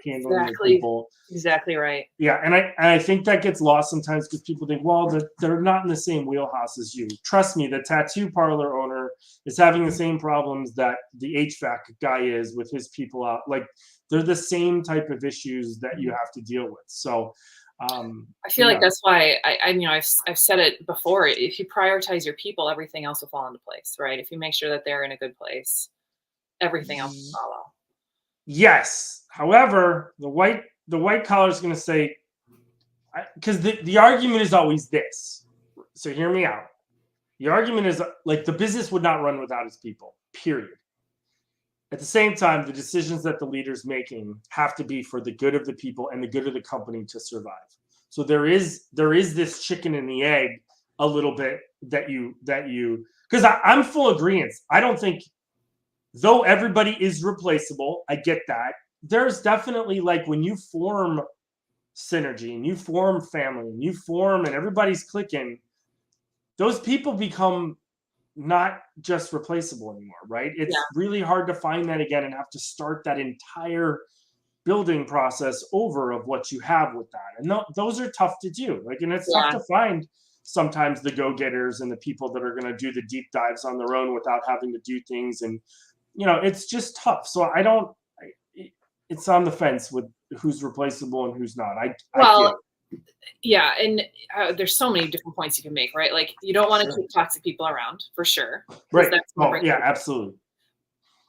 handling your people. Exactly right. Yeah, and I think that gets lost sometimes because people think, well, they're not in the same wheelhouse as you. Trust me, the tattoo parlor owner is having the same problems that the HVAC guy is with his people out. Like, they're the same type of issues that you have to deal with. So I feel like that's why I've said it before. If you prioritize your people, everything else will fall into place, right? If you make sure that they're in a good place, everything else will follow. Yes. However, the white collar is going to say, because the argument is always this. So hear me out. The argument is like the business would not run without its people, period. At the same time, the decisions that the leader's making have to be for the good of the people and the good of the company to survive. So there is this chicken and the egg a little bit that you because I'm full agreement. I don't think, though everybody is replaceable, I get that. There's definitely, like, when you form synergy and you form family and you form and everybody's clicking, those people become not just replaceable anymore, right? It's really hard to find that again and have to start that entire building process over of what you have with that. And those are tough to do. Like, and it's tough to find sometimes the go-getters and the people that are going to do the deep dives on their own without having to do things. And, it's just tough. So it's on the fence with who's replaceable and who's not. Yeah, and there's so many different points you can make, right? Like, you don't want to keep toxic people around, for sure. Right. Absolutely.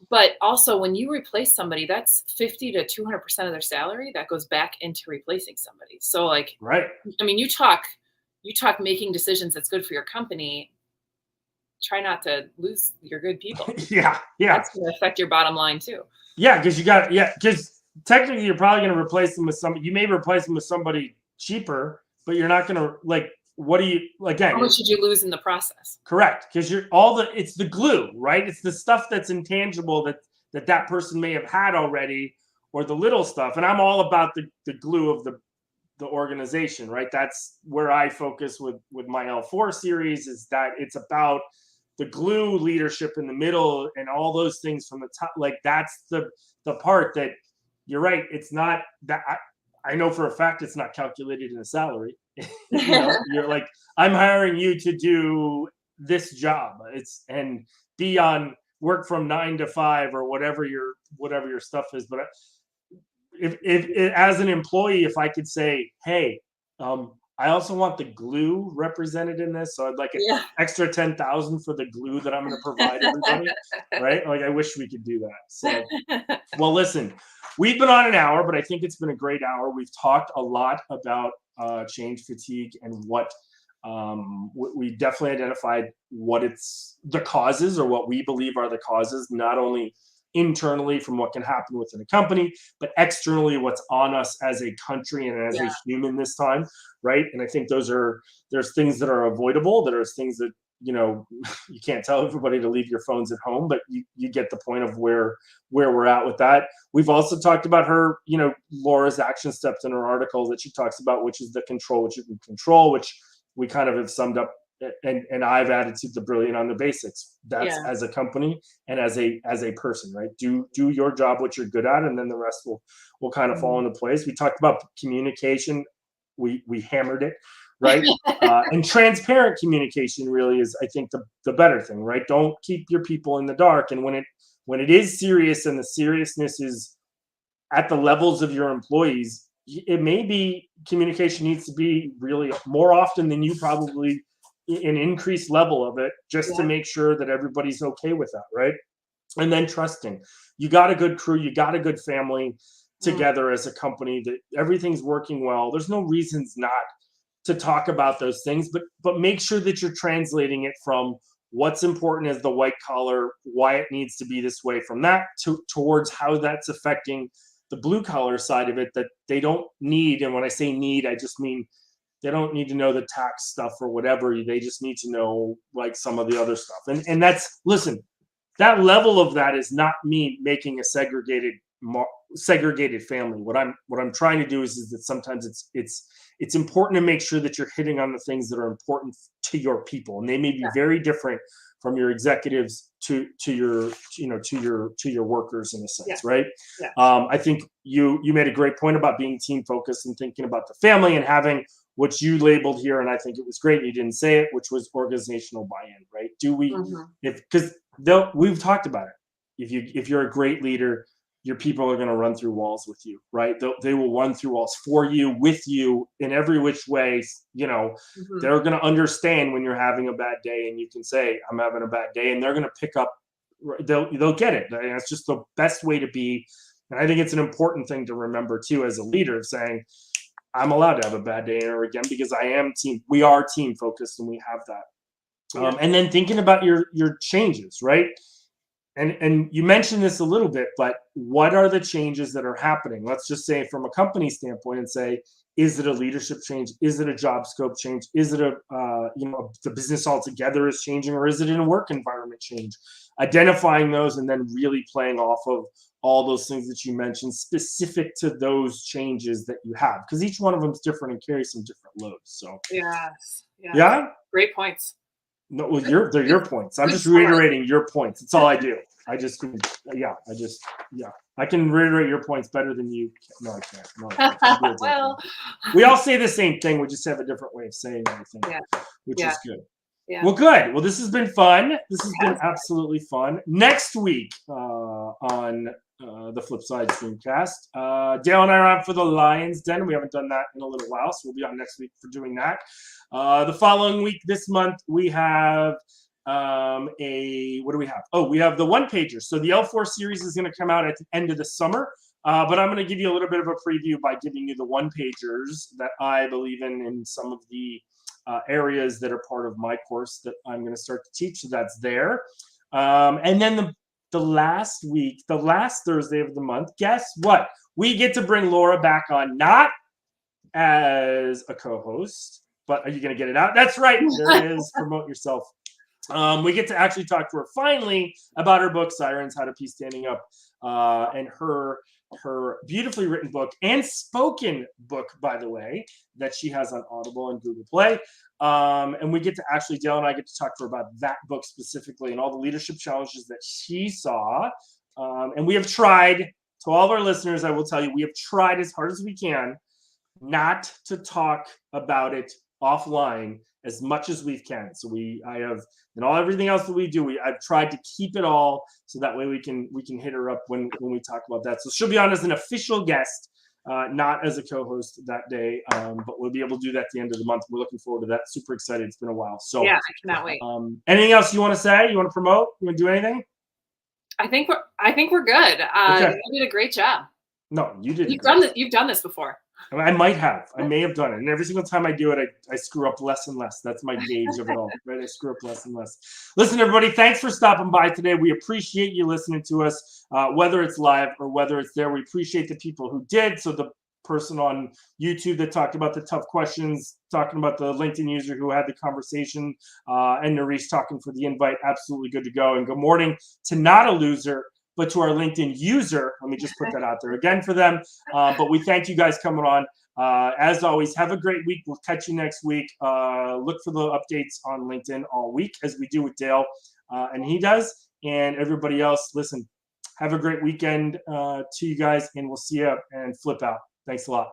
But also, when you replace somebody, that's 50 to 200% of their salary that goes back into replacing somebody. So, like, right. I mean, you talk making decisions that's good for your company. Try not to lose your good people. Yeah. That's going to affect your bottom line too. Yeah, because technically you're probably going to replace them with somebody. You may replace them with somebody cheaper, but you're not going to, like, what do you, again, how much did you lose in the process? Correct, because it's the glue, right? It's the stuff that's intangible that person may have had already, or the little stuff. And I'm all about the glue of the organization, right? That's where I focus with my L4 series, is that it's about the glue, leadership in the middle, and all those things from the top. Like, that's the part that, you're right, it's not that I know for a fact it's not calculated in a salary. You're like, I'm hiring you to do this job. And be on work from 9 to 5 or whatever your stuff is. But if as an employee, if I could say, hey, I also want the glue represented in this, so I'd like an extra 10,000 for the glue that I'm going to provide everybody, right? Like, I wish we could do that. So, well, listen, we've been on an hour, but I think it's been a great hour. We've talked a lot about change fatigue and what we definitely identified what the causes, or what we believe are the causes, not only internally from what can happen within a company, but externally what's on us as a country and as a human this time, right? And I think there's things that are avoidable, there's things that, you can't tell everybody to leave your phones at home, but you get the point of where we're at with that. We've also talked about her, Laura's action steps in her article that she talks about, which is the control, which you can control, which we kind of have summed up. And I've added to the brilliant on the basics. That's as a company and as a person, right? Do your job, what you're good at, and then the rest will kind of fall into place. We talked about communication. We hammered it, right? And transparent communication really is, I think, the better thing, right? Don't keep your people in the dark. And when it is serious and the seriousness is at the levels of your employees, it may be communication needs to be really more often than you probably an increased level of it, just to make sure that everybody's okay with that, right? And then trusting. You got a good crew, you got a good family together as a company, that everything's working well. There's no reasons not to talk about those things, but make sure that you're translating it from what's important as the white collar, why it needs to be this way, from that towards how that's affecting the blue collar side of it, that they don't need. And when I say need, I just mean they don't need to know the tax stuff or whatever. They just need to know like some of the other stuff. And that's, listen, that level of that is not me making a segregated family. What I'm trying to do is that sometimes it's important to make sure that you're hitting on the things that are important to your people, and they may be very different from your executives to your workers in a sense, right? I think you made a great point about being team focused and thinking about the family and having what you labeled here, and I think it was great. You didn't say it, which was organizational buy-in, right? Do we, because we've talked about it. If you're a great leader, your people are going to run through walls with you, right? They will run through walls for you, with you, in every which way. They're going to understand when you're having a bad day, and you can say, I'm having a bad day, and they're going to pick up. They'll get it. And it's just the best way to be. And I think it's an important thing to remember too, as a leader, saying, I'm allowed to have a bad day or again, because we are team focused, and we have that. And then thinking about your changes, right? And you mentioned this a little bit, but what are the changes that are happening? Let's just say from a company standpoint and say, is it a leadership change? Is it a job scope change? Is it the business altogether is changing, or is it in a work environment change? Identifying those and then really playing off of all those things that you mentioned specific to those changes that you have, because each one of them is different and carries some different loads. So yeah, great points. No, well, they're your points. I'm just reiterating your points. That's all I do. I can reiterate your points better than you. No, I can't. No, I can't. Well, we all say the same thing. We just have a different way of saying everything, which is good. Yeah. Well, good. Well, this has been fun. This has been absolutely fun. Next week on the Flipside Streamcast, Dale and I are on for the Lions Den. We haven't done that in a little while, so we'll be on next week for doing that. The following week, this month, we have what do we have? Oh, we have the one-pager. So the L4 series is going to come out at the end of the summer, but I'm going to give you a little bit of a preview by giving you the one-pagers that I believe in some of the areas that are part of my course that I'm going to start to teach. So that's there. And then the last week, the last Thursday of the month, guess what? We get to bring Laura back on, not as a co-host, but are you going to get it out? That's right. There it is. Promote yourself. We get to actually talk to her finally about her book, Sirens, How to Be Standing Up, and her beautifully written book and spoken book, by the way, that she has on Audible and Google Play. And we get to actually, Dale and I get to talk to her about that book specifically and all the leadership challenges that she saw. And we have tried, to all of our listeners, I will tell you, we have tried as hard as we can not to talk about it offline as much as we can. So everything else that we do, I've tried to keep it all so that way we can hit her up when we talk about that. So she'll be on as an official guest, not as a co-host that day, but we'll be able to do that at the end of the month. We're looking forward to that. Super excited. It's been a while. So yeah, I cannot wait. Anything else you want to say? You want to promote? You want to do anything? I think we're good. Okay. You did a great job. No, you did. You've done this before. I might have. I may have done it. And every single time I do it, I screw up less and less. That's my gauge of it all, right? I screw up less and less. Listen, everybody, thanks for stopping by today. We appreciate you listening to us, whether it's live or whether it's there. We appreciate the people who did. So the person on YouTube that talked about the tough questions, talking about the LinkedIn user who had the conversation, and Naresh talking for the invite, absolutely good to go. And good morning to not a loser, but to our LinkedIn user. Let me just put that out there again for them. But we thank you guys coming on. As always, have a great week. We'll catch you next week. Look for the updates on LinkedIn all week, as we do with Dale, and he does. And everybody else, listen, have a great weekend to you guys, and we'll see you and flip out. Thanks a lot.